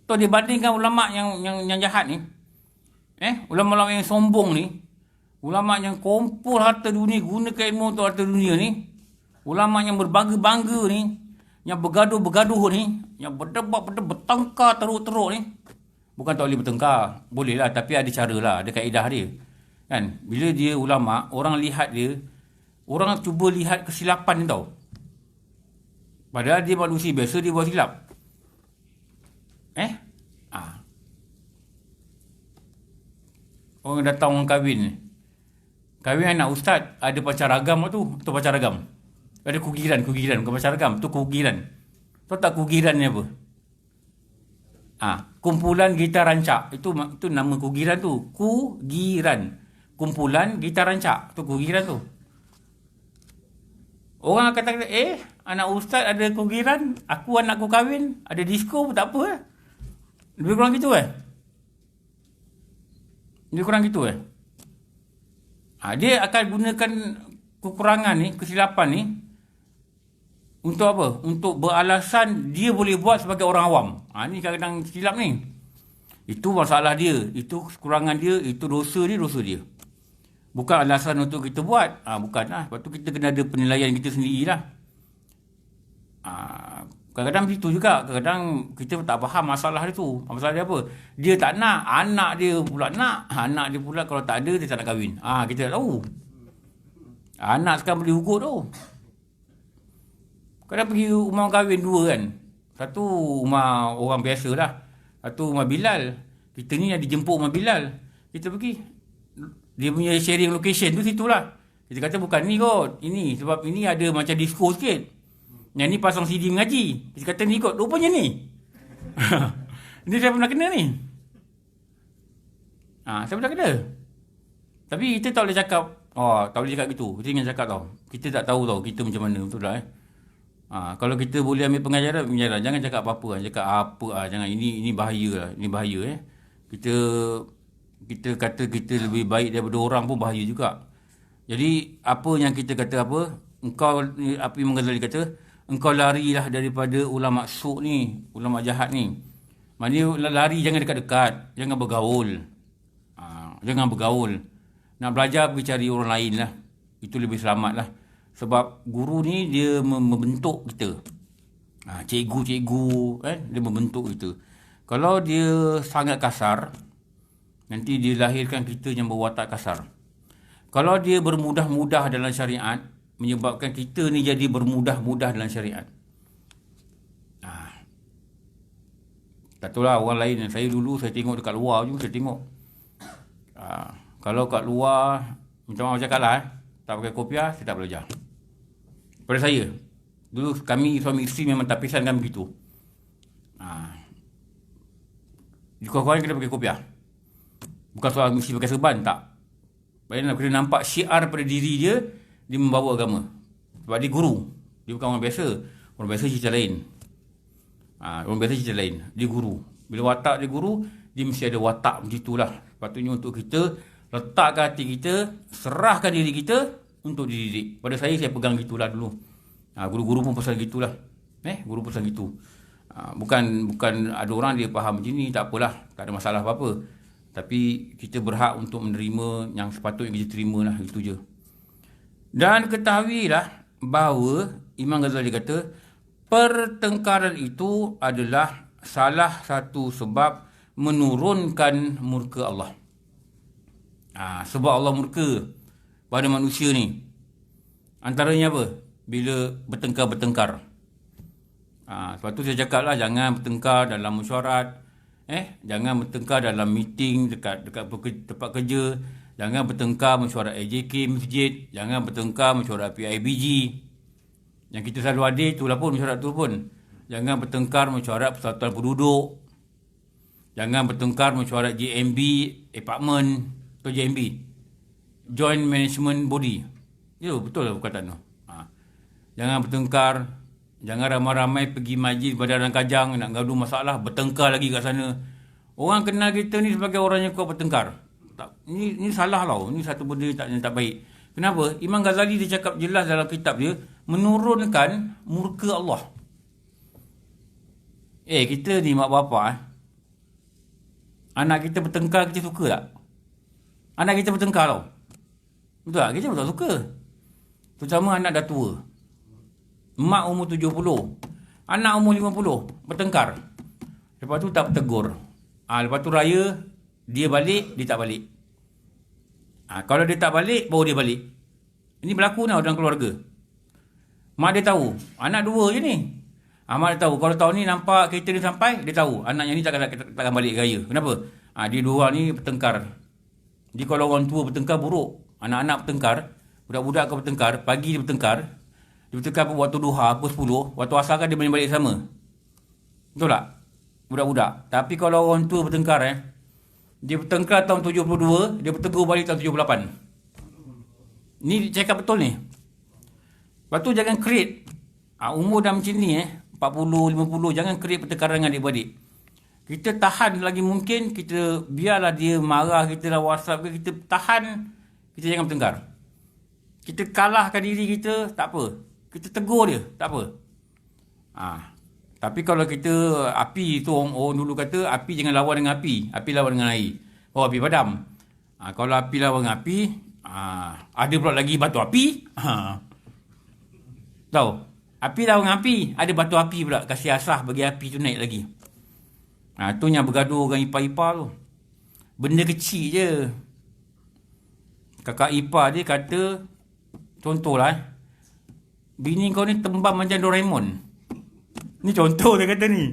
Tu dibandingkan ulama yang jahat ni. Ulama-ulama yang sombong ni. Ulama yang kumpul harta dunia, gunakan ilmu untuk harta dunia ni. Ulama yang berbangga-bangga ni. Yang bergaduh-bergaduh ni. Yang berdebat-berdebat, bertengkar teruk-teruk ni. Bukan tak boleh bertengkar. Boleh lah, tapi ada cara lah. Ada kaedah dia. Kan? Bila dia ulama, orang lihat dia. Orang cuba lihat kesilapan ni tau. Padahal dia manusia biasa, dia buat silap. Orang datang orang kahwin ni. Kahwin anak ustaz, ada pacar ragam tu. Tu pacar ragam. Ada kugiran, bukan pacar ragam. Tu kugiran. Tahu tak kugiran ni apa? Kumpulan gitar rancak. Itu nama kugiran tu. Kugiran. Kumpulan gitar rancak. Tu kugiran tu. Orang akan kata, anak ustaz ada kugiran, aku anakku kahwin, ada disko pun tak apa. Lebih kurang gitu Lebih kurang gitu dia akan gunakan kekurangan ni, kesilapan ni untuk apa? Untuk beralasan dia boleh buat sebagai orang awam. Ni kadang-kadang silap ni. Itu masalah dia, itu kekurangan dia, itu dosa dia. Bukan alasan untuk kita buat. Bukanlah. Lepas tu kita kena ada penilaian kita sendirilah. Kadang-kadang begitu juga. Kadang-kadang kita tak faham masalah dia tu. Masalah dia apa? Dia tak nak. Anak dia pula nak. Anak dia pula kalau tak ada, dia tak nak kahwin. Kita tak tahu. Anak sekarang boleh ugut tu. Kadang pergi rumah kahwin dua kan. Satu rumah orang biasa lah. Satu rumah Bilal. Kita ni ada jemput rumah Bilal. Kita pergi. Dia punya sharing location tu situ lah. Kita kata bukan ni kot. Ini. Sebab ini ada macam disco sikit. Yang ni pasang CD mengaji. Kita kata ni kot. Rupanya ni. Ni saya pernah kena ni. Saya pernah kena. Tapi kita tak boleh cakap. Tak boleh cakap gitu. Kita ingat cakap tau. Kita tak tahu tau kita macam mana. Betul tak kalau kita boleh ambil pengajaran. Jangan cakap apa-apa. Cakap apa. Jangan. Ini bahaya lah. Ini bahaya Kita kata kita lebih baik daripada orang pun bahaya juga. Jadi apa yang kita kata apa? Engkau, apa yang Ghazali kata, engkau larilah daripada ulama su' ni, ulama jahat ni. Maknanya lari, jangan dekat-dekat, jangan bergaul. Jangan bergaul. Nak belajar pergi cari orang lain lah. Itu lebih selamat lah. Sebab guru ni dia membentuk kita. Cikgu kan, dia membentuk kita. Kalau dia sangat kasar, nanti dia lahirkan kita yang berwatak kasar. Kalau dia bermudah-mudah dalam syariat, menyebabkan kita ni jadi bermudah-mudah dalam syariat. Tak tahu lah orang lain. Saya dulu saya tengok dekat luar je, saya tengok. Kalau kat luar, minta maaf cakap lah, tak pakai kopiah, saya tak belajar. Pada saya, dulu kami suami isteri memang tapisan kami begitu. Di kawan-kawan kena pakai kopiah. Bukan soal mesti pakai serban, tak. Bayanglah, kena nampak syiar pada diri dia, dia membawa agama. Sebab dia guru. Dia bukan orang biasa. Orang biasa cerita lain. Orang biasa cerita lain. Dia guru. Bila watak dia guru, dia mesti ada watak macam itulah. Patutnya untuk kita, letakkan hati kita, serahkan diri kita untuk dididik. Pada saya pegang gitulah dulu. Guru-guru pun pasal gitulah. Guru pasal gitu. Bukan ada orang dia faham macam ni, tak apalah. Tak ada masalah apa-apa. Tapi kita berhak untuk menerima yang sepatutnya kita terima lah. Itu je. Dan ketahuilah bahawa Imam Ghazali kata, pertengkaran itu adalah salah satu sebab menurunkan murka Allah. Sebab Allah murka pada manusia ni. Antaranya apa? Bila bertengkar-bertengkar. Sebab tu saya cakap lah, jangan bertengkar dalam mesyuarat. Jangan bertengkar dalam meeting dekat tempat kerja. Jangan bertengkar mesyuarat AJK masjid. Jangan bertengkar mesyuarat PIBG. Yang kita selalu ada itulah pun mesyuarat tu pun. Jangan bertengkar mesyuarat Persatuan Penduduk. Jangan bertengkar mesyuarat JMB Apartment atau JMB, Joint Management Body. Ya, betul lah perkataan tu. Jangan bertengkar. Jangan ramai-ramai pergi majlis Badan Kajang nak gaduh masalah, bertengkar lagi kat sana. Orang kenal kita ni sebagai orang yang kuat bertengkar. Tak, ni salah tau. Ni satu benda yang tak baik. Kenapa? Imam Ghazali dia cakap jelas dalam kitab dia, menurunkan murka Allah. Kita ni mak bapak anak kita bertengkar, kita suka tak? Anak kita bertengkar tau. Betul tak? Kita pun tak suka. Terutama anak dah tua. Mak umur 70, anak umur 50, bertengkar. Lepas tu tak bertegur. Lepas tu raya, dia balik, dia tak balik. Kalau dia tak balik, baru dia balik. Ini berlaku tau dalam keluarga. Mak dia tahu, anak dua je ni. Mak dia tahu, kalau tahun ni nampak kereta dia sampai, dia tahu anaknya ni takkan balik raya. Kenapa? Dia dua ni bertengkar. Jadi kalau orang tua bertengkar, buruk. Anak-anak bertengkar, budak-budak kau bertengkar, pagi dia bertengkar. Dia bertengkar waktu duha, pukul 10, waktu asar kan dia balik sama. Betul tak? Budak-budak. Tapi kalau orang tua bertengkar, dia bertengkar tahun 72, dia bertegur balik tahun 78. Ni cakap betul ni. Lepas tu jangan create umur dah macam ni 40, 50, jangan create pertengkaran dengan adik-beradik. Kita tahan lagi mungkin, kita biarlah dia marah kita dalam WhatsApp ke, kita tahan, kita jangan bertengkar. Kita kalahkan diri kita, tak apa. Kita tegur dia, tak apa. Tapi kalau kita api tu, orang dulu kata api jangan lawan dengan api lawan dengan air. Api padam. Kalau api lawan dengan api, ada pula lagi batu api. Tahu? Api lawan dengan api, ada batu api pula, kasih asah bagi api tu naik lagi. Tu yang bergaduh dengan ipar-ipar tu. Benda kecil je. Kakak ipar dia kata, contohlah, bini kau ni tembam macam Doraemon. Ni contoh dia kata ni.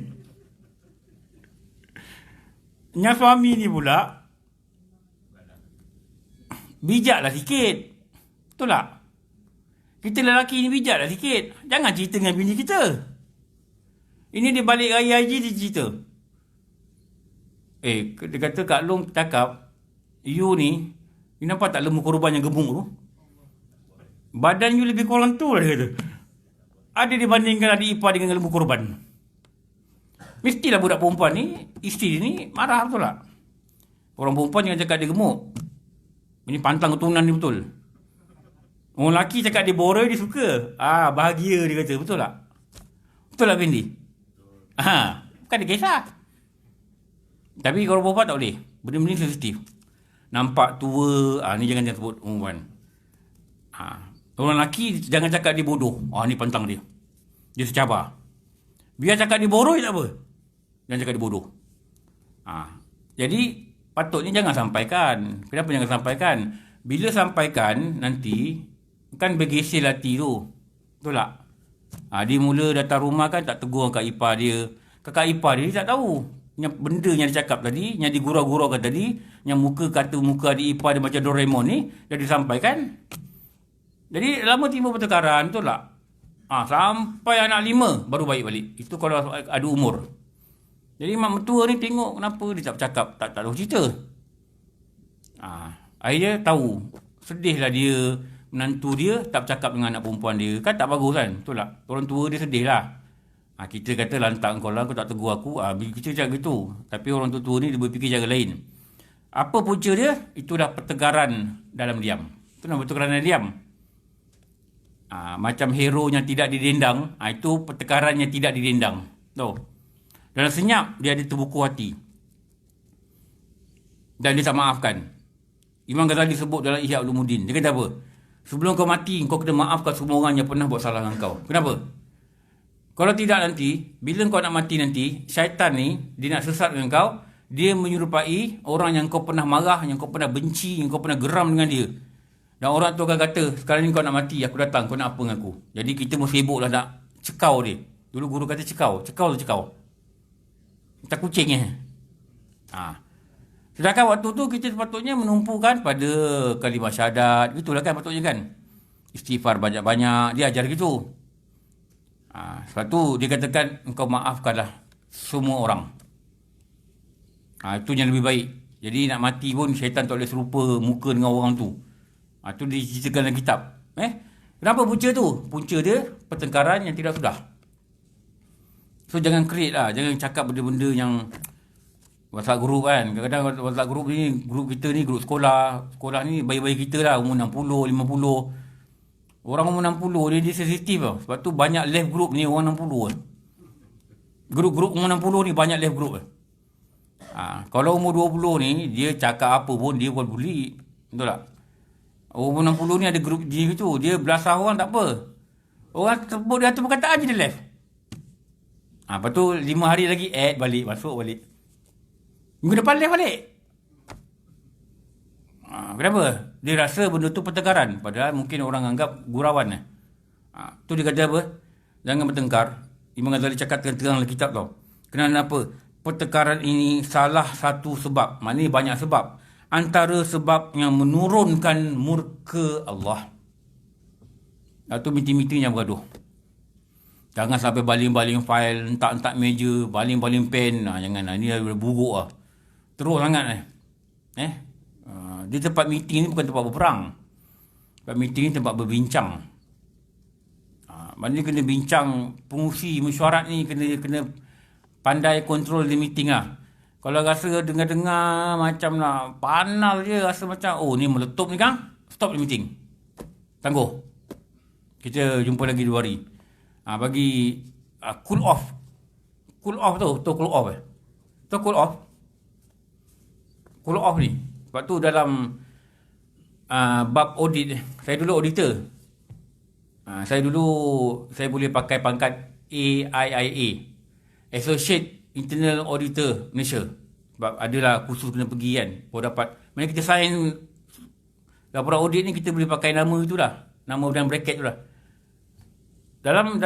Yang suami ni pula, bijaklah sikit. Betul tak? Kita lelaki ni bijaklah sikit. Jangan cerita dengan bini kita. Ini dia balik raya haji, dia cerita. Dia kata Kak Long cakap, you ni nampak tak lembu korban yang gemuk tu? Badan you lebih kurang tu lah, dia kata. Ada dibandingkan adik ipar dengan lembu korban. Mestilah budak perempuan ni, isteri ni marah, betul tak? Orang perempuan jangan cakap dia gemuk. Ini pantang keturunan ni betul. Orang lelaki cakap dia boroi, dia suka. Bahagia dia kata, betul tak? Betul tak Fendi? Bukan dia kisah. Tapi kalau perempuan tak boleh. Benda-benda sensitif. Nampak tua, ni jangan sebut perempuan. Orang lelaki jangan cakap dia bodoh. Ni pantang dia. Dia secabar. Biar cakap dia boroi tak apa. Jangan cakap dia bodoh. Jadi patutnya jangan sampaikan. Kenapa jangan sampaikan? Bila sampaikan nanti kan bergesil hati tu. Betul tak? Dia mula datang rumah kan tak tegur kakak ipar dia. Kakak ipar dia tak tahu. Yang benda yang dia cakap tadi, yang digurau-guraukan tadi, yang kata muka adik ipar dia macam Doraemon ni, dah disampaikan. Jadi lama timbul pertengkaran, betul tak? Sampai anak 5 baru baik balik. Itu kalau ada umur. Jadi mak mertua ni tengok kenapa dia tak bercakap, tak tahu cerita. Akhirnya tahu. Sedihlah dia, menantu dia tak bercakap dengan anak perempuan dia. Kan tak bagus kan? Betul tak? Orang tua dia sedih lah. Kita kata lantak kau lah, kau tak tegur aku. Kita cakap gitu. Tapi orang tua ni dia berfikir cara lain. Apa punca dia? Itu dah pertengkaran dalam diam. Itu nama pertengkaran dalam diam. Macam hero yang tidak didendang, itu pertengkaran yang tidak didendang. Tahu? Dalam senyap, dia ada terbuku hati. Dan dia tak maafkan. Imam Ghazali sebut dalam Ihya Ulumuddin. Dia kata apa? Sebelum kau mati, kau kena maafkan semua orang yang pernah buat salah dengan kau. Kenapa? Kalau tidak nanti, bila kau nak mati nanti, syaitan ni, dia nak sesat dengan kau, dia menyerupai orang yang kau pernah marah, yang kau pernah benci, yang kau pernah geram dengan dia. Dan orang tu akan kata, sekarang ni kau nak mati, aku datang, kau nak apa dengan aku? Jadi kita mesti sibuklah nak cekau dia. Dulu guru kata cekau tu cekau. Tak kucing Sedangkan waktu tu kita sepatutnya menumpukan pada kalimah syahadat. Itulah kan patutnya kan. Istighfar banyak-banyak, dia ajar gitu. Sebab tu dia katakan engkau maafkanlah semua orang. Itu yang lebih baik. Jadi nak mati pun syaitan tak boleh serupa muka dengan orang tu. Itu diceritakan dalam kitab. Kenapa punca tu? Punca dia pertengkaran yang tidak sudah. So jangan create lah. Jangan cakap benda-benda yang WhatsApp group kan. Kadang-kadang WhatsApp group ni, grup kita ni, grup sekolah. Sekolah ni bayi-bayi kita lah, umur 60, 50. Orang umur 60 dia sensitif tau. Sebab tu banyak left group ni orang 60 kan. Grup-grup umur 60 ni banyak left group kan. Kalau umur 20 ni, dia cakap apa pun dia buat bully. Betul tak? Umur 60 ni ada grup G gitu. Dia belasah orang tak apa. Orang sebut dia tu perkataan je dia left. Lepas tu 5 hari lagi add balik, masuk balik. Minggu depan left balik. Kenapa? Dia rasa benda tu pertengkaran. Padahal mungkin orang anggap gurauan. Tu dia kata apa? Jangan bertengkar. Imam Ghazali cakap terang-terang dalam kitab tau. Kenapa? Pertengkaran ini salah satu sebab. Maknanya banyak sebab. Antara sebab yang menurunkan murka Allah. Itu meeting-meeting yang bergaduh. Jangan sampai baling-baling file, entak-entak meja, baling-baling pen. Jangan lah. Ini dah buruk lah. Teruk sangat Di tempat meeting ni bukan tempat berperang. Tempat meeting ni tempat berbincang. Maknanya kena bincang, pengusi mesyuarat ni kena pandai kontrol di meeting lah. Kalau rasa dengar-dengar macam nak panal je, rasa macam ni meletup ni kan, stop the meeting. Tangguh. Kita jumpa lagi 2 hari. Bagi cool off. Cool off tu cool off Tu cool off. Cool off ni. Sebab tu dalam bab audit, saya dulu auditor. Saya boleh pakai pangkat AIIA, Associate Internal Auditor Malaysia. Sebab adalah khusus kena pergi kan. Baru dapat. Mana kita sign laporan audit ni, kita boleh pakai nama tu lah. Nama dan bracket tu lah. Dalam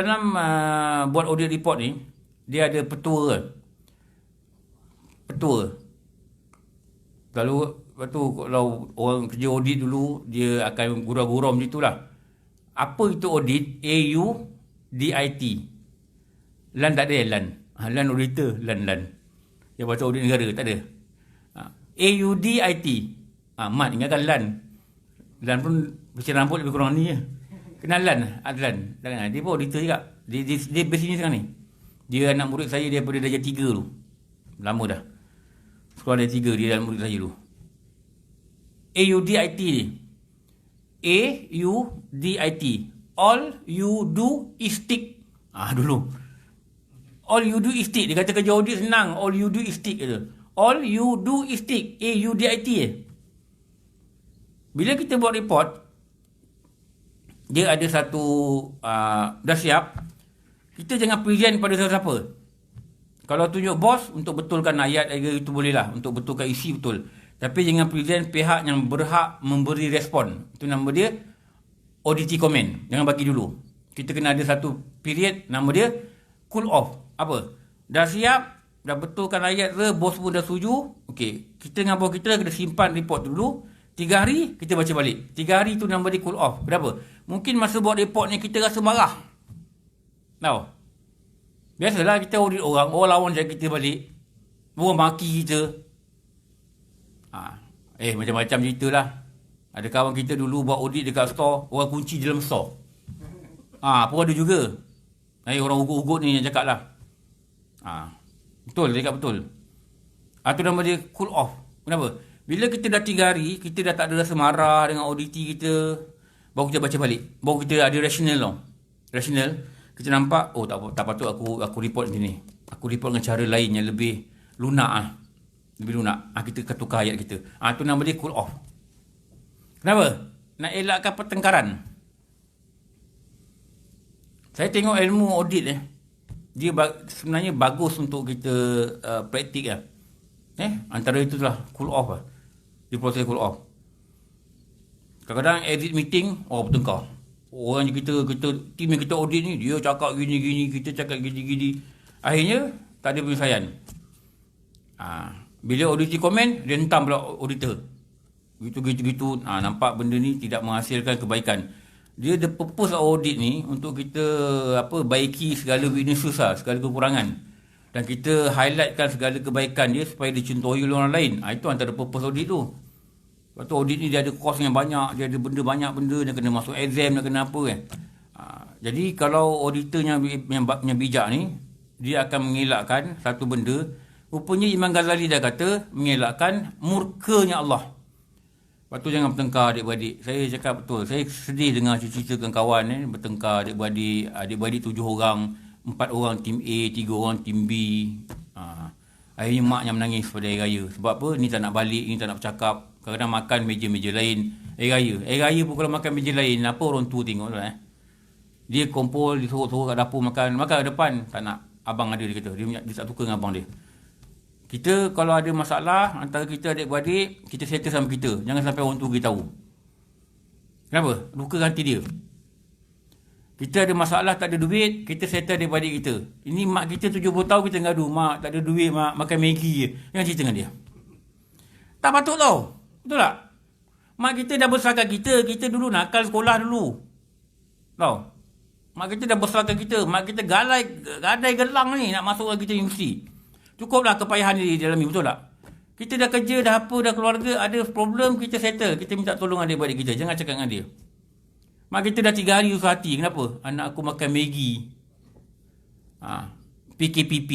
buat audit report ni, dia ada petua. Kalau orang kerja audit dulu, dia akan gurau-gurau macam tu lah. Apa itu audit? AUDIT. LAN tak ada LAN. LAN auditor. LAN. Dia baca audit negara. Tak ada. AUDIT. Mat ingatkan LAN. LAN pun bersih rambut lebih kurang ni je. Kenal LAN. LAN. Dia pun auditor juga. Dia base sini sekarang ni. Dia anak murid saya daripada darjah 3 tu. Lama dah. Sekolah darjah 3 dia anak murid saya tu. AUDIT ni. AUDIT. All you do is tick. Dulu. All you do is tick. Dia kata kerja audit senang. All you do is tick. All you do is tick. AUDIT. Bila kita buat report, dia ada satu dah siap. Kita jangan present pada siapa-siapa. Kalau tunjuk bos untuk betulkan ayat itu boleh lah. Untuk betulkan isi betul. Tapi jangan present pihak yang berhak memberi respon. Itu nama dia audit comment. Jangan bagi dulu. Kita kena ada satu period, nama dia cool off. Apa? Dah siap, dah betulkan ayat ke, bos pun dah setuju. Okey, kita dengan bos kita kena simpan report dulu. 3 hari, kita baca balik. 3 hari tu nama dia cool off. Kenapa? Mungkin masa buat report ni, kita rasa marah. Tahu? Biasalah kita audit orang lawan je kita balik. Orang maki kita. Macam-macam cerita lah. Ada kawan kita dulu buat audit dekat store, orang kunci dalam store. Pun ada juga. Orang ugut-ugut ni yang cakap lah. Betul, dia cakap betul. Itu nama dia cool off. Kenapa? Bila kita dah 3 hari, kita dah tak ada rasa marah dengan auditi kita, baru kita baca balik. Baru kita ada rational tau. Rational. Kita nampak, tak patut aku report macam ni. Aku report dengan cara lain yang lebih lunak Lebih lunak. Kita tukar ayat kita. Itu nama dia cool off. Kenapa? Nak elakkan pertengkaran. Saya tengok ilmu audit dia sebenarnya bagus untuk kita praktik lah. Antara itu lah cool off lah. Dia proses cool off. Kadang-kadang edit meeting, bertengkar. Orang kita tim yang kita audit ni, dia cakap gini-gini, kita cakap gini-gini. Akhirnya tak ada penyelesaian. Bila auditor komen, dia hentam pula auditor. Gitu. Nampak benda ni tidak menghasilkan kebaikan. Dia the purpose audit ni untuk kita baiki segala weaknesses segala kekurangan. Dan kita highlightkan segala kebaikan dia supaya dicontohi oleh orang lain. Itu antara purpose audit tu. Lepas tu audit ni dia ada cost yang banyak, dia ada banyak benda, dia kena masuk exam, dia kena apa kan. Jadi kalau auditor yang bijak ni, dia akan mengelakkan satu benda, Rupanya Imam Ghazali dah kata mengelakkan murkanya Allah. Lepas tu jangan bertengkar adik-beradik. Saya cakap betul. Saya sedih dengar cerita-cerita kawan bertengkar adik-beradik. Adik-beradik 7 orang. 4 orang tim A, 3 orang tim B. Akhirnya mak yang menangis pada Hari Raya. Sebab apa? Ni tak nak balik, ni tak nak bercakap. Kadang-kadang makan meja-meja lain. Hari Raya. Hari Raya pun kalau makan meja lain, apa orang tua tengok tu Dia kumpul, dia sorok-sorok kat dapur makan. Makan kat depan. Tak nak. Abang ada dia kata. Dia tak suka dengan abang dia. Kita kalau ada masalah antara kita adik-beradik, kita settle sama kita. Jangan sampai orang tua kita tahu. Kenapa? Luka hati dia. Kita ada masalah, tak ada duit, kita settle adik-beradik kita. Ini mak kita 70 tahun kita ngadu. Mak tak ada duit, mak makan Maggi je. Jangan cerita dengan dia. Tak patut tau. Betul tak? Mak kita dah besarkan kita. Kita dulu nakal sekolah dulu. Tahu? Mak kita dah besarkan kita. Mak kita gadai gelang ni nak masuk kita universiti. Cukuplah kepayahan dia dialami, betul tak? Kita dah kerja, dah apa, dah keluarga, ada problem, kita settle. Kita minta tolong adik-beradik kita. Jangan cakap dengan dia. Mak kita dah 3 hari susah hati. Kenapa? Anak aku makan Maggi. PKPP.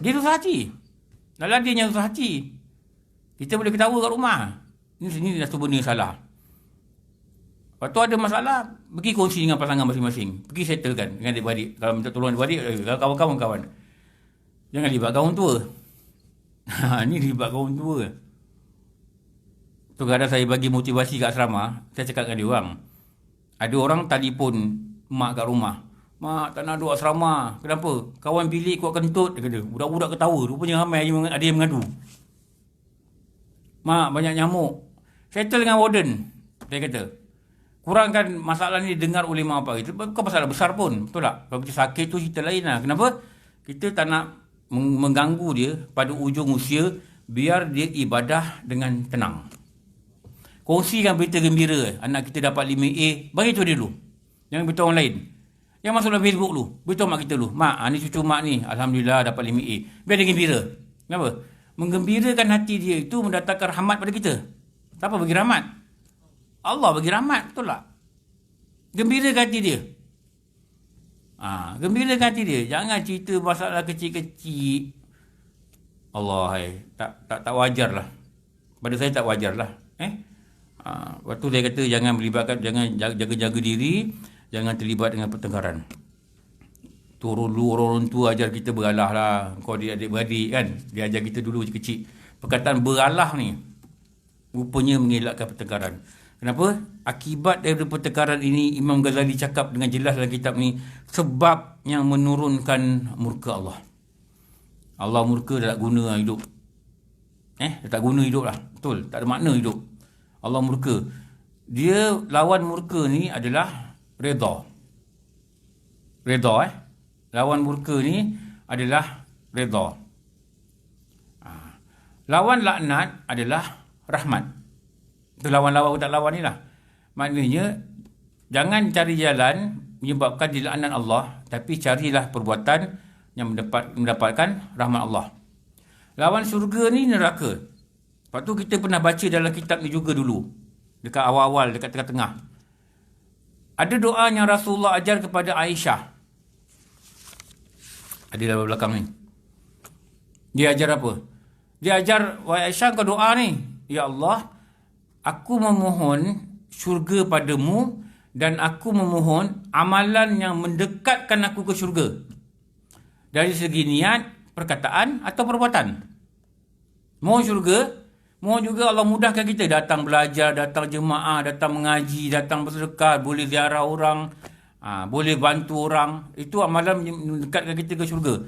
Dia susah hati. Dalam dia yang susah hati. Kita boleh ketawa kat rumah. Ini dah satu benda yang salah. Lepas tu ada masalah, pergi kongsi dengan pasangan masing-masing. Pergi settlekan dengan adik-beradik. Kalau minta tolong adik-beradik, kawan-kawan. Jangan libat kawan tua. Ni libat kawan tua. Tu kadang saya bagi motivasi kat asrama, saya cakap dengan dia orang. Ada orang telefon mak kat rumah. Mak, tak nak duduk asrama. Kenapa? Kawan bilik kuat kentut, dia kata. Budak-budak ketawa. Rupanya ramai ada yang mengadu. Mak, banyak nyamuk. Settle dengan warden, dia kata. Kurangkan masalah ni dengar oleh mak bapak kita. Bukan masalah besar pun. Betul tak? Kalau kita sakit tu cerita lain lah. Kenapa? Kita tak nak mengganggu dia pada ujung usia. Biar dia ibadah dengan tenang. Kongsikan berita gembira. Anak kita dapat 5A. Bagi tu dia dulu. Jangan beritahu orang lain. Yang masuk dalam Facebook dulu. Beritahu mak kita dulu. Mak, ni cucu mak ni. Alhamdulillah dapat 5A. Biar dia gembira. Kenapa? Menggembirakan hati dia itu mendatangkan rahmat pada kita. Siapa bagi rahmat? Allah bagi rahmat. Betul tak? Gembirakan hati dia. Gembirakan hati dia. Jangan cerita masalah kecil-kecil. Allah, tak wajar lah. Pada saya tak wajar lah. Waktu saya kata jangan melibatkan, jangan jaga-jaga diri, jangan terlibat dengan pertengkaran. Turun dulu orang tua ajar kita beralah lah. Kau dia adik-beradik kan. Dia ajar kita dulu kecil. Perkataan beralah ni rupanya mengelakkan pertengkaran. Kenapa? Akibat daripada pertengkaran ini Imam Ghazali cakap dengan jelas dalam kitab ni, sebab yang menurunkan murka Allah. Allah murka dah tak guna hidup. Dah tak guna hidup lah. Betul, tak ada makna hidup. Allah murka. Dia lawan murka ni adalah redha. Redha lawan murka ni adalah redha. Lawan laknat adalah rahmat. Itu lawan-lawan tak lawan ni lah. Maknanya jangan cari jalan menyebabkan dilaknat Allah, tapi carilah perbuatan yang mendapatkan rahmat Allah. Lawan syurga ni neraka. Lepas tu kita pernah baca dalam kitab ni juga dulu. Dekat awal-awal, dekat tengah-tengah. Ada doa yang Rasulullah ajar kepada Aisyah. Ada dalam belakang ni. Dia ajar apa? Dia ajar, wahai Aisyah, kau doa ni. Ya Allah, aku memohon syurga padamu dan aku memohon amalan yang mendekatkan aku ke syurga. Dari segi niat, perkataan atau perbuatan. Mohon syurga. Mohon juga Allah mudahkan kita datang belajar, datang jemaah, datang mengaji, datang bersedekah, boleh ziarah orang, boleh bantu orang. Itu amalan mendekatkan kita ke syurga.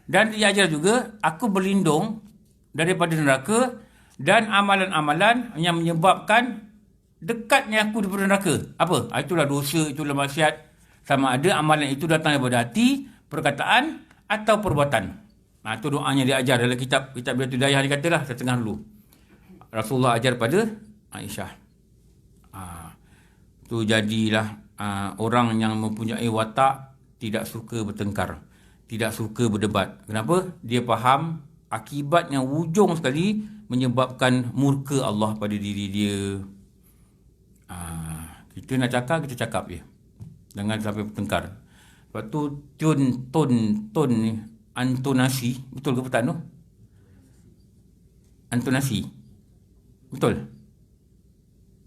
Dan dia ajar juga, aku berlindung daripada neraka dan amalan-amalan yang menyebabkan dekatnya aku daripada neraka. Apa? Itulah dosa, itulah maksiat. Sama ada amalan itu datang daripada hati, perkataan atau perbuatan. Itu doanya dia ajar dalam kitab Bidayatul Hidayah, dia katalah setengah dulu. Rasulullah ajar pada Aisyah. Tu jadilah orang yang mempunyai watak tidak suka bertengkar, tidak suka berdebat. Kenapa? Dia faham akibat yang ujung sekali menyebabkan murka Allah pada diri dia. Kita nak cakap, kita cakap je. Jangan sampai bertengkar. Lepas tu tone ni antonasi. Betul ke perkataan tu? Antonasi. Betul?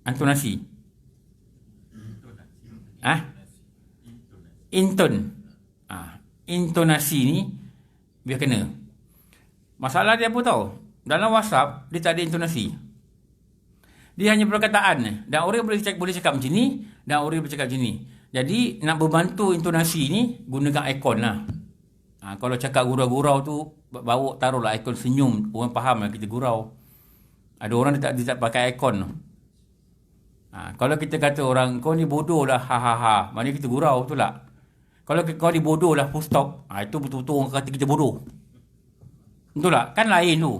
Antonasi. Inton. Intonasi ni biar kena. Masalah dia apa tahu? Dalam WhatsApp dia tak ada intonasi. Dia hanya perkataan. Dan orang boleh cakap macam ni, dan orang boleh cakap macam ni. Jadi nak membantu intonasi ni gunakan ikon lah. Kalau cakap gurau-gurau tu bawa taruhlah ikon senyum, orang faham lah kita gurau. Ada orang dia tak pakai ikon tu. Kalau kita kata orang kau ni bodoh lah, ha ha ha, maknanya kita gurau, betul tak? Kalau kau ni bodoh lah, full stop, itu betul-betul orang kata kita bodoh, betul tak? Kan lain tu.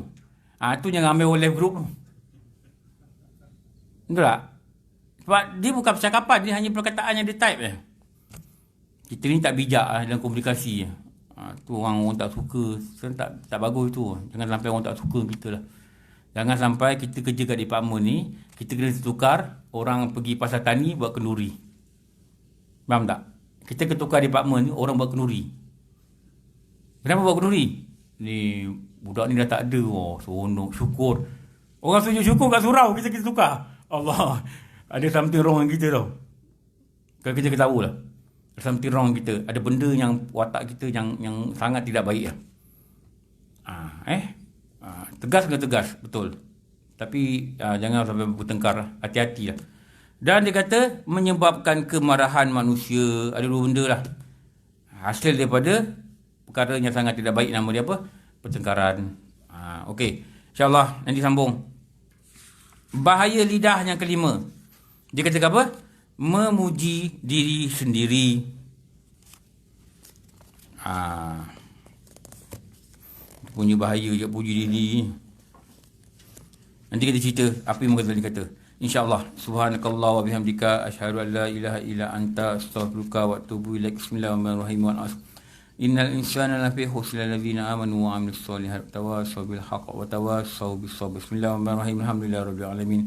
Tu jangan ambil oleh group tu, betul tak? Sebab dia bukan percakapan, dia hanya perkataan yang dia type je. Kita ni tak bijak dalam komunikasi. Tu orang tak suka, tak bagus tu. Jangan sampai orang tak suka kita lah. Jangan sampai kita kerja kat department ni, kita kena tukar, orang pergi pasar tani buat kenduri. Faham tak? Kita ketukar department ni, orang buat kenduri. Kenapa buat kenduri? Ni, budak ni dah tak ada. Seronok, syukur. Orang sujud syukur kat surau, kita tukar. Allah, ada something wrong dengan kita tau. Kalau kita ketahui lah, ada something wrong dengan kita. Ada benda yang watak kita yang sangat tidak baik lah. Tegas ke tegas, betul. Tapi jangan sampai bertengkar lah. Hati-hati lah. Dan dia kata menyebabkan kemarahan manusia. Ada dua benda lah. Hasil daripada perkara yang sangat tidak baik, nama dia apa? Pertengkaran. Okey. InsyaAllah nanti sambung. Bahaya lidah yang kelima. Dia kata apa? Memuji diri sendiri. Punya bahaya je puji diri. Nanti kita cerita apa yang tadi kata. InsyaAllah. Subhanakallah wa bihamdika asyhadu an la ilaha illa anta astaghfiruka wa atubu ilaik. Bismillahirrahmanirrahim. Innal insana lafi khusr allazina amanu wa amilus solihat tawassaw bil haqq wa tawassaw bis sabr. Bismillahirrahmanirrahim. Alhamdulillahirabbil alamin.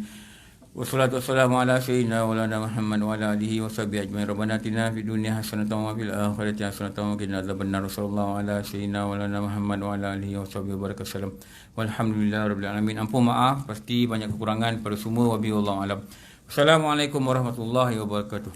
Wassalatu wassalamu ala sayyidina wa lana Muhammad wa ala alihi wa sahbihi ajma'in. Rabbana atina fid dunya hasanatan wa fil akhirati hasanatan wa qina adzabannar. Sallallahu ala sayyidina wa lana Muhammad wa ala alihi wa sahbihi wabarakatuh. Walhamdulillahirabbil alamin. Ampun maaf, pasti banyak kekurangan pada semua. Wabillahi alam. Wassalamualaikum warahmatullahi wabarakatuh.